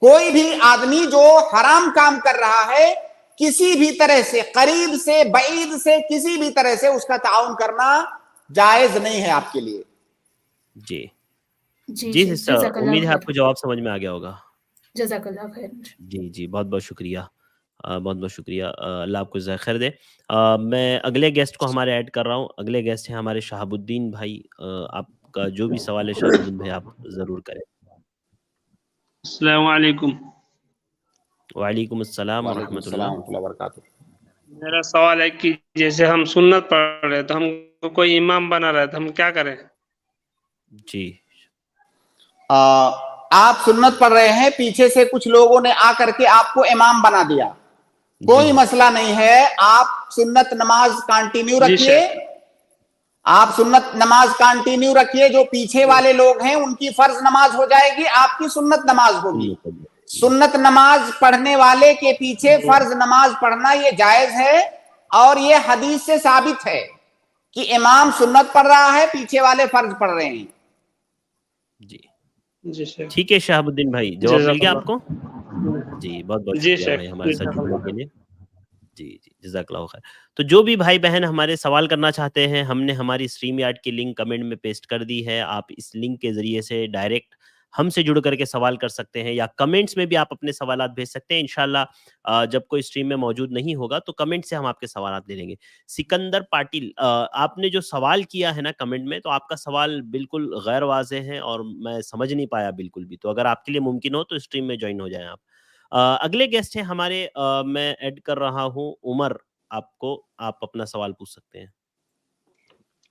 کوئی بھی آدمی جو حرام کام کر رہا ہے، کسی بھی طرح سے، قریب سے بعید سے، کسی بھی طرح سے اس کا تعاون کرنا جائز نہیں ہے آپ کے لیے. جی جی جی جی سسٹر، جزاک امید اللہ ہے آپ کو خیر. جواب سمجھ میں آ گیا ہوگا. جزاک اللہ خیر. جی جی بہت بہت شکریہ. بہت بہت شکریہ. اللہ آپ کو جزائے خیر دے. میں اگلے گیسٹ کو ہمارے ایڈ کر رہا ہوں. اگلے گیسٹ ہیں ہمارے شہاب الدین بھائی. آپ کا جو بھی سوال ہے شہاب الدین بھائی آپ ضرور کریں. السلام علیکم. وعلیکم السلام وعلیکم ورحمۃ السلام اللہ. ورحمۃ اللہ وبرکاتہ. میرا سوال ہے کہ جیسے ہم سنت پڑھ رہے تو ہم کو کوئی امام بنا رہا ہے تو ہم کیا کریں؟ جی آپ سنت پڑھ رہے ہیں، پیچھے سے کچھ لوگوں نے آ کر کے آپ کو امام بنا دیا، کوئی جی مسئلہ نہیں ہے. آپ سنت نماز کانٹینیو جی رکھیے، شیخ. آپ سنت نماز کانٹینیو رکھیے. جو پیچھے والے لوگ ہیں ان کی فرض نماز ہو جائے گی، آپ کی سنت نماز ہوگی. سنت نماز پڑھنے والے کے پیچھے فرض نماز پڑھنا یہ جائز ہے، اور یہ حدیث سے ثابت ہے کہ امام سنت پڑھ رہا ہے، پیچھے والے فرض پڑھ رہے ہیں. جی جی شیخ. ٹھیک ہے شہاب الدین بھائی، جواب مل جزاک گیا اللہ. آپ کو؟ جی بہت بہت جی شکریہ شیخ. بھائی ہمارے ساتھ جزاک جڑنے اللہ. کے لیے. جی جی جزاک اللہ خیر. تو جو بھی بھائی بہن ہمارے سوال کرنا چاہتے ہیں، ہم نے ہماری اسٹریم یارڈ کی لنک کمنٹ میں پیسٹ کر دی ہے. آپ اس لنک کے ذریعے سے ڈائریکٹ ہم سے جڑ کر کے سوال کر سکتے ہیں، یا کمنٹس میں بھی آپ اپنے سوالات بھیج سکتے ہیں. انشاءاللہ جب کوئی اسٹریم میں موجود نہیں ہوگا تو کمنٹ سے ہم آپ کے سوالات لے لیں گے. سکندر پاٹل، آپ نے جو سوال کیا ہے نا کمنٹ میں، تو آپ کا سوال بالکل غیر واضح ہے اور میں سمجھ نہیں پایا بالکل بھی. تو اگر آپ کے لیے ممکن ہو تو اسٹریم میں جوائن ہو جائیں آپ. اگلے گیسٹ ہیں ہمارے، میں ایڈ کر رہا ہوں عمر. آپ اپنا سوال پوچھ سکتے ہیں.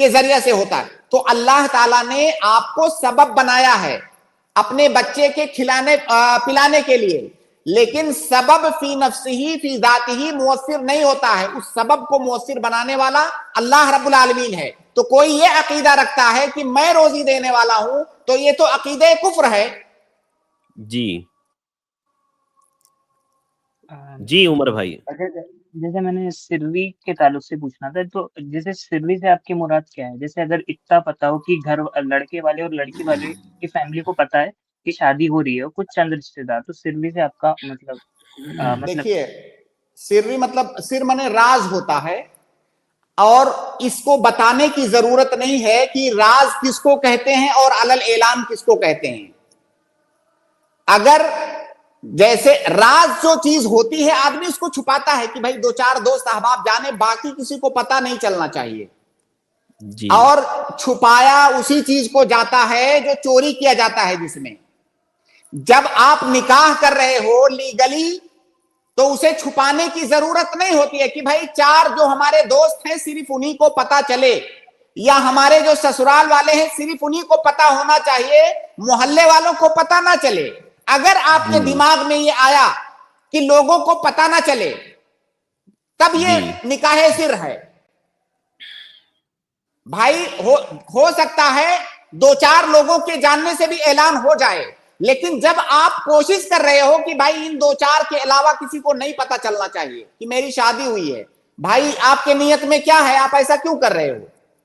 کے ذریعے سے ہوتا ہے. تو اللہ تعالیٰ نے آپ کو سبب بنایا ہے اپنے بچے کے کھلانے پلانے کے لیے, لیکن سبب فی نفسہی فی ذاتہی مؤثر نہیں ہوتا ہے, اس سبب کو مؤثر بنانے والا اللہ رب العالمین ہے. تو کوئی یہ عقیدہ رکھتا ہے کہ میں روزی دینے والا ہوں تو یہ تو عقیدہ کفر ہے. جی عمر بھائی, جیسے میں نے سروی کے تعلق سے پوچھنا تھا, تو جیسے سروی سے آپ کی مراد کیا ہے؟ جیسے اگر اتنا پتا ہو کہ گھر لڑکے والے اور لڑکی والے کی فیملی کو پتا ہے کہ شادی ہو رہی ہے اور کچھ چند رشتے دار, تو سروی سے آپ کا مطلب دیکھیے, سروی مطلب سر منے راز ہوتا ہے, اور اس کو بتانے کی ضرورت نہیں ہے کہ راز کس کو کہتے ہیں اور علل اعلان کس کو کہتے ہیں. اگر جیسے راز جو چیز ہوتی ہے آدمی اس کو چھپاتا ہے کہ بھائی 2-4 دوست احباب جانے, باقی کسی کو پتا نہیں چلنا چاہیے. اور چھپایا اسی چیز کو جاتا ہے جو چوری کیا جاتا ہے, جس میں جب آپ نکاح کر رہے ہو لیگلی تو اسے چھپانے کی ضرورت نہیں ہوتی ہے کہ بھائی 4 جو ہمارے دوست ہیں صرف انہی کو پتا چلے, یا ہمارے جو سسرال والے ہیں صرف انہی کو پتا ہونا چاہیے, محلے والوں کو پتا نہ چلے. اگر آپ کے دماغ میں یہ آیا کہ لوگوں کو پتا نہ چلے, تب یہ نکاح سر ہے. بھائی ہو سکتا ہے 2-4 لوگوں کے جاننے سے بھی اعلان ہو جائے, لیکن جب آپ کوشش کر رہے ہو کہ بھائی ان 2-4 کے علاوہ کسی کو نہیں پتا چلنا چاہیے کہ میری شادی ہوئی ہے, بھائی آپ کے نیت میں کیا ہے؟ آپ ایسا کیوں کر رہے ہو؟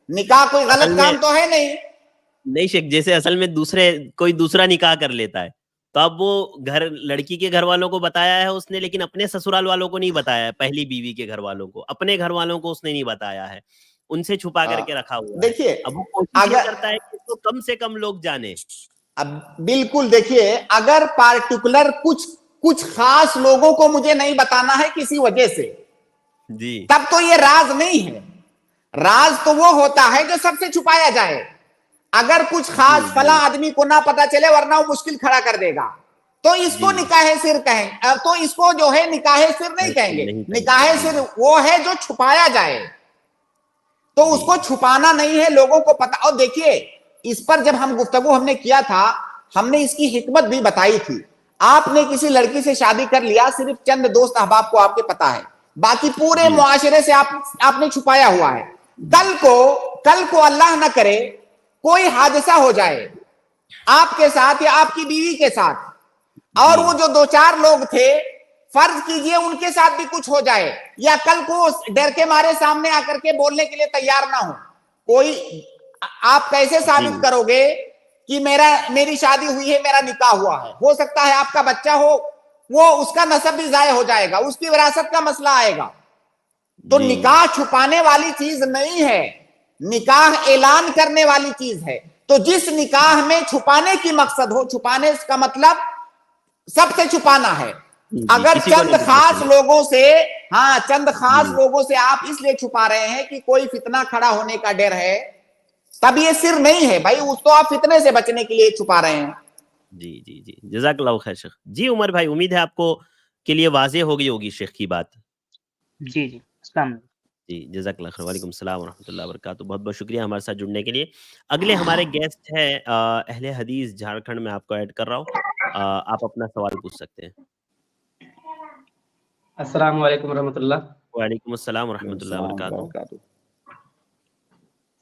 نکاح کوئی غلط کام تو ہے نہیں شیخ. جیسے اصل میں کوئی دوسرا نکاح کر لیتا ہے تو اب وہ لڑکی کے گھر والوں کو بتایا ہے اس نے, لیکن اپنے سسرال والوں کو نہیں بتایا ہے, پہلی بیوی کے گھر والوں کو, اپنے گھر والوں کو اس نے نہیں بتایا ہے, ان سے چھپا کر کے رکھا ہوا ہے. دیکھیے, اب وہ کوشش یہ کرتا ہے کہ تو کم سے کم لوگ جانے. اب بالکل دیکھیے, اگر پارٹیکولر کچھ خاص لوگوں کو مجھے نہیں بتانا ہے کسی وجہ سے, تب تو یہ راز نہیں ہے. راز تو وہ ہوتا ہے جو سب سے چھپایا جائے. اگر کچھ خاص فلاں آدمی کو نہ پتا چلے ورنہ وہ مشکل کھڑا کر دے گا, تو اس کو نکاح سر کہیں, تو اس کو جو ہے نکاح سر نہیں کہیں گے. نکاح سر وہ ہے جو چھپایا جائے, تو اس کو چھپانا نہیں ہے, لوگوں کو پتا. اور دیکھیے, اس پر جب ہم گفتگو ہم نے کیا تھا, ہم نے اس کی حکمت بھی بتائی تھی. آپ نے کسی لڑکی سے شادی کر لیا, صرف چند دوست احباب کو آپ کے پتا ہے, باقی پورے معاشرے سے آپ نے چھپایا ہوا ہے. کل کو اللہ نہ کرے کوئی حادثہ ہو جائے آپ کے ساتھ یا آپ کی بیوی کے ساتھ, اور وہ جو 2-4 لوگ تھے, فرض کیجئے ان کے ساتھ بھی کچھ ہو جائے, یا کل کو ڈر کے مارے سامنے آ کر کے بولنے کے لیے تیار نہ ہو کوئی, آپ کیسے ثابت کرو گے کہ میری شادی ہوئی ہے, میرا نکاح ہوا ہے؟ ہو سکتا ہے آپ کا بچہ ہو, وہ اس کا نسب بھی ضائع ہو جائے گا, اس کی وراثت کا مسئلہ آئے گا. تو نکاح چھپانے والی چیز نہیں ہے, نکاح اعلان کرنے والی چیز ہے. تو جس نکاح میں چھپانے کی مقصد ہو, چھپانے کا مطلب سب سے چھپانا ہے. اگر چند خاص لوگوں سے آپ اس لیے چھپا رہے ہیں کہ کوئی فتنہ کھڑا ہونے کا ڈر ہے, تب یہ سر نہیں ہے بھائی, اس تو آپ فتنے سے بچنے کے لیے چھپا رہے ہیں. جی جزاک اللہ خیر شیخ. جی عمر بھائی, امید ہے آپ کو کے لیے واضح ہو گئی ہوگی شیخ کی بات. جی السلام علیکم. جی جزاک اللہ خیر. وعلیکم السلام ورحمۃ اللہ وبرکاتہ. بہت بہت شکریہ ہمارے ساتھ جڑنے کے لیے. اگلے ہمارے گیسٹ ہے اہل حدیث جھارکھنڈ میں, آپ کو ایڈ کر رہا ہوں, آپ اپنا سوال پوچھ سکتے ہیں. السلام علیکم ورحمۃ اللہ. وعلیکم السلام ورحمۃ اللہ وبرکاتہ.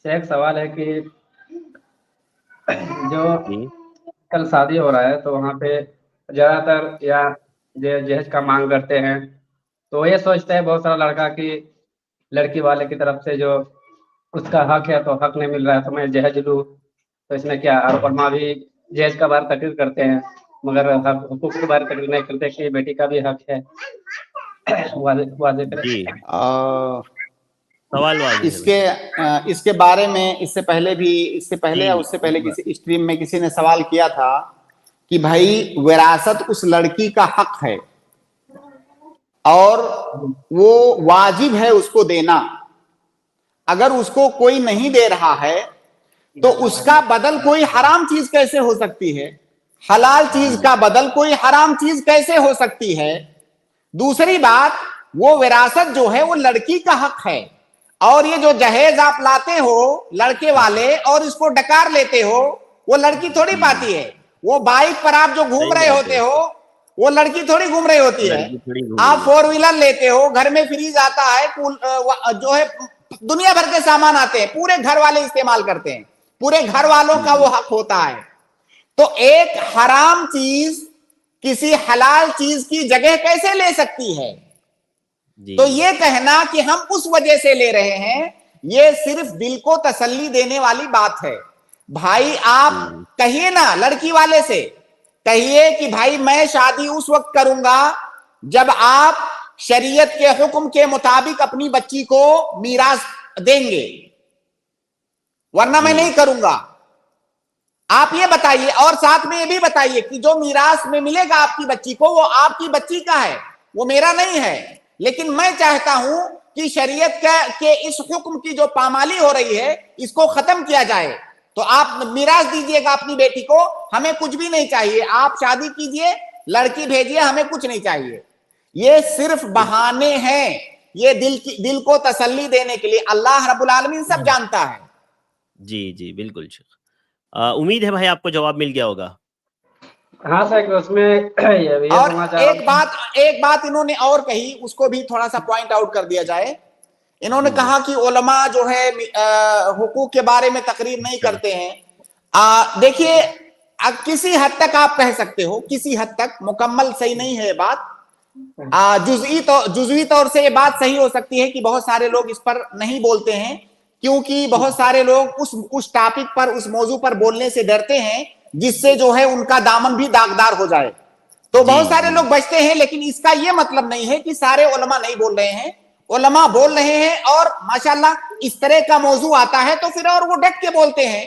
شیخ, سوال ہے کہ جو کل شادی ہو رہا ہے تو وہاں پہ زیادہ تر یا جہیز کا مانگ کرتے ہیں, تو یہ سوچتا ہے بہت سارا لڑکا کہ لڑکی والے کی طرف سے جو اس کا حق ہے تو حق نہیں مل رہا ہے, تو میں جہیز لوں, تو اس میں کیا؟ اور علماء بھی جہیز کا بارے تقریر کرتے ہیں مگر حقوق کے بارے تقریر نہیں کرتے کہ بیٹی کا بھی حق ہے. واضح کریں. اس کے بارے میں اس سے پہلے یا اس سے پہلے کسی اسٹریم میں کسی نے سوال کیا تھا کہ بھائی وراثت اس لڑکی کا حق ہے اور وہ واجب ہے اس کو دینا. اگر اس کو کوئی نہیں دے رہا ہے تو اس کا بدل کوئی حرام چیز کیسے ہو سکتی ہے؟ حلال چیز کا بدل کوئی حرام چیز کیسے ہو سکتی ہے؟ دوسری بات, وہ وراثت جو ہے وہ لڑکی کا حق ہے, اور یہ جو جہیز آپ لاتے ہو لڑکے والے اور اس کو ڈکار لیتے ہو, وہ لڑکی تھوڑی پاتی ہے. وہ بائک پر آپ جو گھوم رہے ہوتے ہو وہ لڑکی تھوڑی گھوم رہی ہوتی ہے. آپ 4 ویلر لیتے ہو, گھر میں فریج آتا ہے, جو ہے دنیا بھر کے سامان آتے ہیں, پورے گھر والے استعمال کرتے ہیں, پورے گھر والوں کا وہ حق ہوتا ہے. تو ایک حرام چیز کسی حلال چیز کی جگہ کیسے لے سکتی ہے؟ تو یہ کہنا کہ ہم اس وجہ سے لے رہے ہیں, یہ صرف دل کو تسلی دینے والی بات ہے. بھائی آپ کہیے نا لڑکی والے سے, کہیے کہ بھائی میں شادی اس وقت کروں گا جب آپ شریعت کے حکم کے مطابق اپنی بچی کو میراث دیں گے, ورنہ میں نہیں کروں گا. آپ یہ بتائیے, اور ساتھ میں یہ بھی بتائیے کہ جو میراث میں ملے گا آپ کی بچی کو وہ آپ کی بچی کا ہے, وہ میرا نہیں ہے. لیکن میں چاہتا ہوں کہ شریعت کے اس حکم کی جو پامالی ہو رہی ہے اس کو ختم کیا جائے. تو آپ میراث دیجئے گا اپنی بیٹی کو, ہمیں کچھ بھی نہیں چاہیے, آپ شادی کیجئے, لڑکی بھیجئے, ہمیں کچھ نہیں چاہیے. یہ صرف بہانے ہیں, یہ دل کو تسلی دینے کے لیے. اللہ رب العالمین سب جانتا ہے. جی جی بالکل شیخ, امید ہے بھائی آپ کو جواب مل گیا ہوگا. ہاں سر اس میں اور ایک بات انہوں نے اور کہی, اس کو بھی تھوڑا سا پوائنٹ آؤٹ کر دیا جائے. انہوں نے کہا کہ علماء جو ہے حقوق کے بارے میں تقریر نہیں کرتے ہیں. دیکھیے کسی حد تک آپ کہہ سکتے ہو, کسی حد تک, مکمل صحیح نہیں ہے بات. جزوی طور سے یہ بات صحیح ہو سکتی ہے کہ بہت سارے لوگ اس پر نہیں بولتے ہیں, کیونکہ بہت سارے لوگ اس ٹاپک پر, اس موضوع پر بولنے سے ڈرتے ہیں جس سے جو ہے ان کا دامن بھی داغدار ہو جائے. تو بہت سارے لوگ بچتے ہیں, لیکن اس کا یہ مطلب نہیں ہے کہ سارے علماء نہیں بول رہے ہیں. علماء بول رہے ہیں, اور ماشاءاللہ اس طرح کا موضوع آتا ہے تو پھر اور وہ ڈٹ کے بولتے ہیں.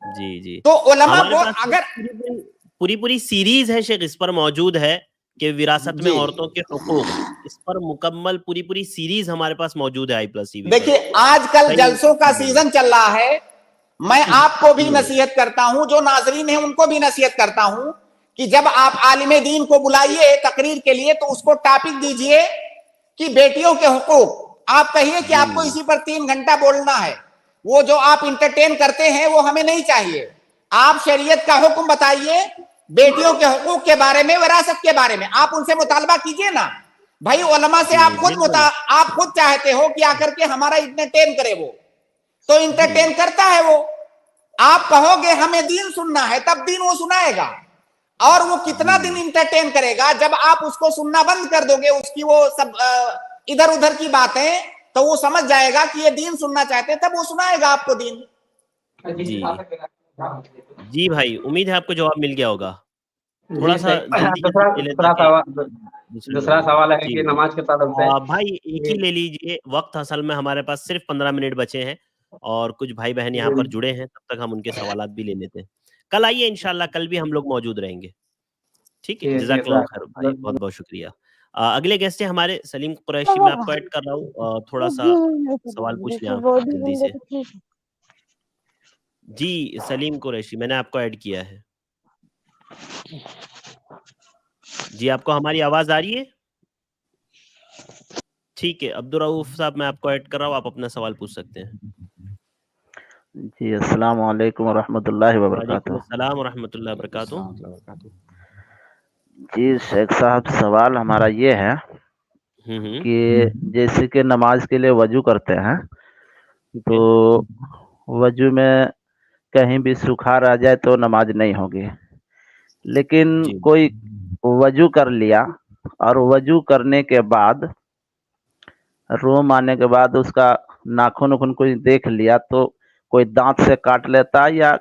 جی جی تو علماء اگر پوری سیریز ہے شیخ اس پر موجود ہے کہ وراثت میں عورتوں کے حقوق, اس پر مکمل پوری سیریز ہمارے پاس موجود ہے iPlus TV. دیکھیے آج کل جلسوں کا سیزن چل رہا ہے, میں آپ کو بھی نصیحت کرتا ہوں, جو ناظرین ہیں ان کو بھی نصیحت کرتا ہوں کہ جب آپ عالم دین کو بلائیے تقریر کے لیے تو اس کو ٹاپک دیجئے کہ بیٹیوں کے حقوق. آپ کہیے کہ آپ کو اسی پر 3 گھنٹہ بولنا ہے, وہ جو آپ انٹرٹین کرتے ہیں وہ ہمیں نہیں چاہیے. آپ شریعت کا حکم بتائیے بیٹیوں کے حقوق کے بارے میں, وراثت کے بارے میں, آپ ان سے مطالبہ کیجئے نا. بھائی علماء سے آپ خود چاہتے ہو کہ آ کر کے ہمارا انٹرٹین کرے, وہ تو انٹرٹین کرتا ہے. وہ آپ کہو گے ہمیں دین سننا ہے تب دین وہ سنائے گا, اور وہ کتنا دن انٹرٹین کرے گا. جب آپ اس کو سننا بند کر دو گے, اس کی وہ سب ادھر ادھر کی باتیں, تو وہ سمجھ جائے گا کہ یہ دین سننا چاہتے ہیں, تب وہ سنائے گا آپ کو دین. جی بھائی امید ہے آپ کو جواب مل گیا ہوگا. تھوڑا سا دوسرا سوال ہے کہ نماز کے تعلق سے بھائی ایک ہی لے لیجئے, وقت اصل میں ہمارے پاس صرف 15 منٹ بچے ہیں, اور کچھ بھائی بہن یہاں پر جڑے ہیں, تب تک ہم ان کے سوالات بھی لے لیتے ہیں. کل آئیے انشاءاللہ, کل بھی ہم لوگ موجود رہیں گے. ٹھیک ہے, جزاک اللہ خیر بھائی, بہت بہت شکریہ. اگلے گیسٹ ہیں ہمارے سلیم قریشی, میں آپ کو ایڈ کر رہا ہوں, تھوڑا سا سوال پوچھ لیں آپ جلدی سے. جی سلیم قریشی, میں نے آپ کو ایڈ کیا ہے. جی آپ کو ہماری آواز آ رہی ہے؟ ٹھیک ہے, عبدالرؤف صاحب میں آپ کو ایڈ کر رہا ہوں, آپ اپنا سوال پوچھ سکتے ہیں. جی السلام علیکم ورحمۃ اللہ وبرکاتہ. وعلیکم السلام ورحمۃ اللہ وبرکاتہ. جی شیخ صاحب, سوال ہمارا یہ ہے کہ جیسے کہ نماز کے لیے وضو کرتے ہیں, تو وضو میں کہیں بھی سکھار آ جائے تو نماز نہیں ہوگی. لیکن کوئی وضو کر لیا اور وضو کرنے کے بعد روم آنے کے بعد اس کا ناخن وخن کوئی دیکھ لیا, تو کوئی دانت سے کاٹ لیتا یا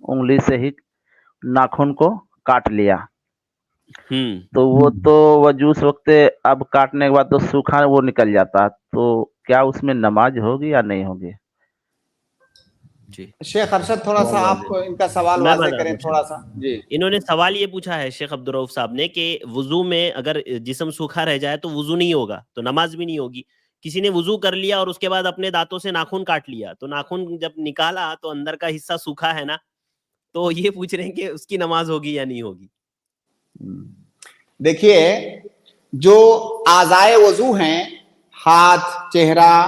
انگلی سے ہی ناخن کو کاٹ لیا, تو وہ تو وضو اس وقت اب کاٹنے کے بعد تو سوکھا وہ نکل جاتا, تو کیا اس میں نماز ہوگی یا نہیں ہوگی؟ شیخ ارشد تھوڑا سا آپ کو ان کا سوال واضح کریں تھوڑا سا. جی انہوں نے سوال یہ پوچھا ہے شیخ عبدالرؤف صاحب نے کہ وضو میں اگر جسم سوکھا رہ جائے تو وضو نہیں ہوگا, تو نماز بھی نہیں ہوگی. کسی نے وضو کر لیا اور اس کے بعد اپنے دانتوں سے ناخن کاٹ لیا, تو ناخن جب نکالا تو اندر کا حصہ سوکھا ہے نا, تو یہ پوچھ رہے ہیں کہ اس کی نماز ہوگی یا نہیں ہوگی. دیکھیے جو اعضائے وضو ہیں, ہاتھ, چہرہ,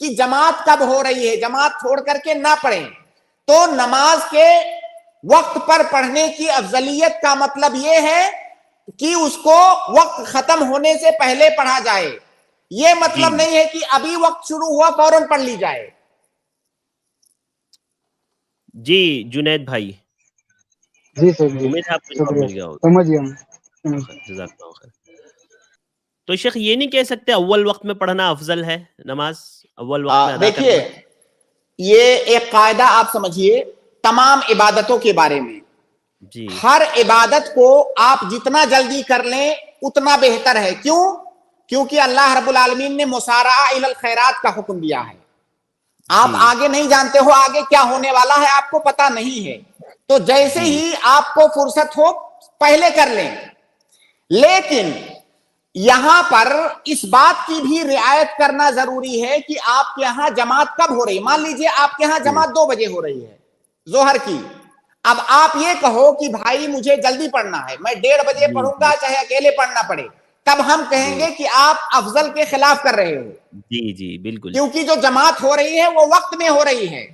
کہ جماعت کب ہو رہی ہے, جماعت چھوڑ کر کے نہ پڑھیں. تو نماز کے وقت پر پڑھنے کی افضلیت کا مطلب یہ ہے کہ اس کو وقت ختم ہونے سے پہلے پڑھا جائے. یہ مطلب نہیں ہے کہ ابھی وقت شروع ہوا فوراً پڑھ لی جائے. جی جنید بھائی. جی سر, جی امید ہے آپ کو جواب مل گیا ہوگا. سمجھ گیا ہوں. جزاک اللہ خیر. تو شیخ یہ نہیں کہہ سکتے اول وقت میں پڑھنا افضل ہے نماز, اول وقت میں ادا کرنا؟ دیکھیے یہ ایک قاعدہ آپ سمجھیے تمام عبادتوں کے بارے میں. جی ہر عبادت کو آپ جتنا جلدی کر لیں اتنا بہتر ہے. کیوں؟ کیونکہ اللہ رب العالمین نے مسارعہ الی الخیرات کا حکم دیا ہے. آپ آگے نہیں جانتے ہو آگے کیا ہونے والا ہے, آپ کو پتا نہیں ہے, تو جیسے ہی آپ کو فرصت ہو پہلے کر لیں. لیکن یہاں پر اس بات کی بھی رعایت کرنا ضروری ہے کہ آپ کے یہاں جماعت کب ہو رہی ہے. مان لیجئے آپ کے یہاں جماعت 2 بجے ہو رہی ہے ظہر کی. اب آپ یہ کہو کہ بھائی مجھے جلدی پڑھنا ہے, میں 1:30 بجے پڑھوں گا چاہے اکیلے پڑھنا پڑے, تب ہم کہیں گے کہ آپ افضل کے خلاف کر رہے ہو. جی جی بالکل, کیونکہ جو جماعت ہو رہی ہے وہ وقت میں ہو رہی ہے,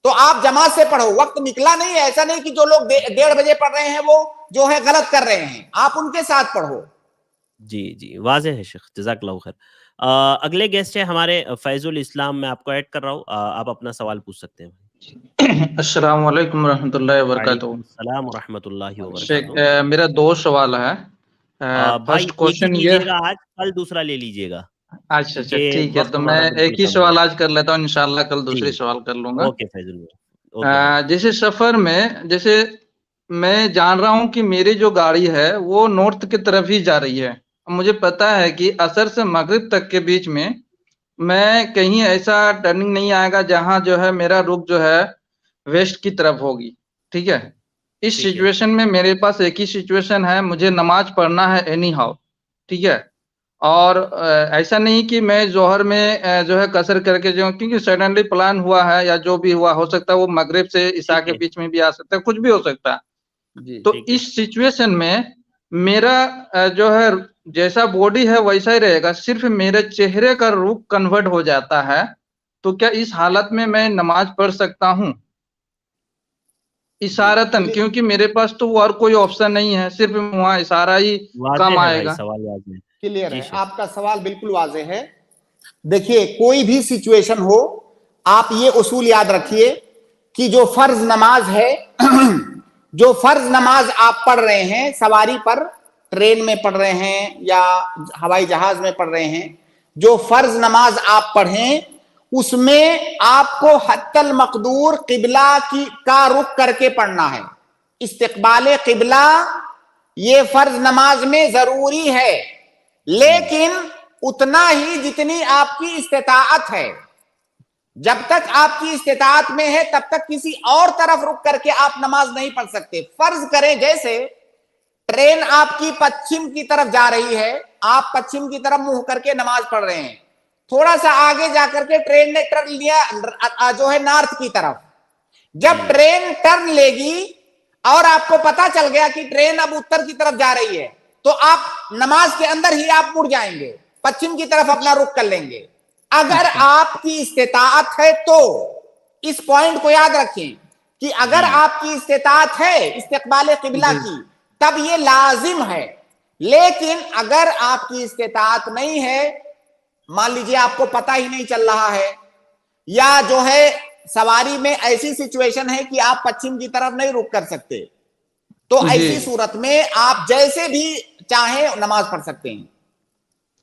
تو آپ جماعت سے پڑھو. وقت نکلا نہیں ہے, ایسا نہیں کہ جو لوگ 1:30 بجے پڑھ رہے ہیں وہ جو ہے غلط کر رہے ہیں, آپ ان کے ساتھ پڑھو. جی جی واضح ہے شیخ, جزاک اللہ خیر. اگلے گیسٹ ہے ہمارے فیض الاسلام, میں آپ کو ایڈ کر رہا ہوں, آپ اپنا سوال پوچھ سکتے ہیں. السلام علیکم ورحمۃ اللہ وبرکاتہ. السلام ورحمۃ اللہ وبرکاتہ. میرا 2 سوال ہے. بھائی فرسٹ کوشچن ایک ہی یہ, لیجیے گا آج, کل دوسرا لے لیجیے گا. اچھا ٹھیک ہے, تو میں ایک ہی سوال آج کر لیتا ہوں, انشاءاللہ کل دوسری سوال کر لوں گا. اوکے فیض اللہ. جیسے سفر میں, جیسے میں جان رہا ہوں کہ میری جو گاڑی ہے وہ نارتھ کی طرف ہی جا رہی ہے. مجھے پتا ہے کہ عصر سے مغرب تک کے بیچ میں کہیں ایسا ٹرننگ نہیں آئے گا جہاں جو ہے میرا رخ جو ہے ویسٹ کی طرف ہوگی. ٹھیک ہے, اس سچویشن میں میرے پاس ایک ہی سچویشن ہے, مجھے نماز پڑھنا ہے اینی ہاؤ. ٹھیک ہے, اور ایسا نہیں کہ میں ظہر میں جو ہے قصر کر کے جاؤں, کیونکہ سڈنلی پلان ہوا ہے یا جو بھی ہوا ہو سکتا ہے وہ مغرب سے عشاء کے بیچ میں بھی آ سکتا ہے, کچھ بھی ہو سکتا ہے. تو اس سچویشن میں میرا جو ہے جیسا باڈی ہے ویسا ہی رہے گا, صرف میرے چہرے کا رخ کنورٹ ہو جاتا ہے. تو کیا اس حالت میں نماز پڑھ سکتا ہوں اشارتن, کیونکہ میرے پاس تو اور کوئی آپشن نہیں ہے, صرف وہاں اشارہ ہی کام آئے گا. کلیئر ہے, آپ کا سوال بالکل واضح ہے. دیکھیے کوئی بھی سچویشن ہو, آپ یہ اصول یاد رکھیے کہ جو فرض نماز ہے, جو فرض نماز آپ پڑھ رہے ہیں سواری پر, ٹرین میں پڑھ رہے ہیں یا ہوائی جہاز میں پڑھ رہے ہیں, جو فرض نماز آپ پڑھیں اس میں آپ کو حتی المقدور قبلہ کا رخ کر کے پڑھنا ہے. استقبال قبلہ یہ فرض نماز میں ضروری ہے, لیکن اتنا ہی جتنی آپ کی استطاعت ہے. جب تک آپ کی استطاعت میں ہے تب تک کسی اور طرف رخ کر کے آپ نماز نہیں پڑھ سکتے. فرض کریں جیسے ٹرین آپ کی پچھم کی طرف جا رہی ہے, آپ پچھم کی طرف منہ کر کے نماز پڑھ رہے ہیں, تھوڑا سا آگے جا کر کے ٹرین نے ٹرن لیا جو ہے نارتھ کی طرف. جب ٹرین ٹرن لے گی اور آپ کو پتا چل گیا کہ ٹرین اب اتر کی طرف جا رہی ہے, تو آپ نماز کے اندر ہی آپ مڑ جائیں گے, پچھم کی طرف اپنا رخ کر لیں گے. اگر آپ کی استطاعت ہے تو اس پوائنٹ کو یاد رکھیں کہ اگر آپ کی استطاعت ہے استقبال قبلہ کی تب یہ لازم ہے. لیکن اگر آپ کی استطاعت نہیں ہے, مان لیجئے آپ کو پتہ ہی نہیں چل رہا ہے, یا جو ہے سواری میں ایسی سچویشن ہے کہ آپ پچھم کی طرف نہیں رخ کر سکتے, تو ایسی صورت میں آپ جیسے بھی چاہیں نماز پڑھ سکتے ہیں.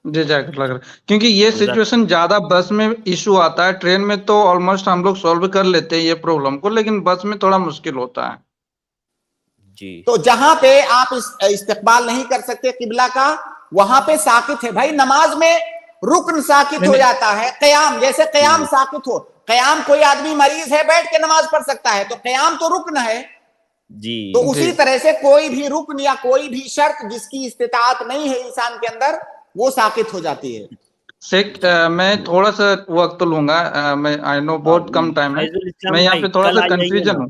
کیونکہ یہ سچویشن زیادہ بس میں ایشو آتا ہے, ٹرین میں تو آلموسٹ ہم لوگ سولو کر لیتے ہیں یہ پرابلم کو, لیکن بس میں تھوڑا مشکل ہوتا ہے. تو جہاں پہ آپ استقبال نہیں کر سکتے قبلہ کا, وہاں پہ ساکت ہے. بھائی نماز میں رکن ساکت ہو جاتا ہے, قیام جیسے قیام ساکت ہو, قیام کوئی آدمی مریض ہے بیٹھ کے نماز پڑھ سکتا ہے, تو قیام تو رکن ہے. تو اسی طرح سے کوئی بھی رکن یا کوئی بھی شرط جس کی استطاعت نہیں ہے انسان کے اندر, وہ ساکت ہو جاتی ہے. میں تھوڑا سا وقت لوں گا, میں آئی نو بہت کم ٹائم ہے, میں یہاں پہ تھوڑا سا کنفیوژن ہوں,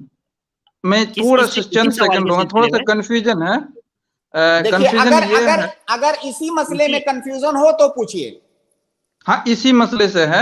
میں تھوڑا سا چند سیکنڈ لوں گا, تھوڑا سا کنفیوژن ہے. اگر اسی مسئلے میں کنفیوژن ہو تو پوچھئے. ہاں اسی مسئلے سے ہے.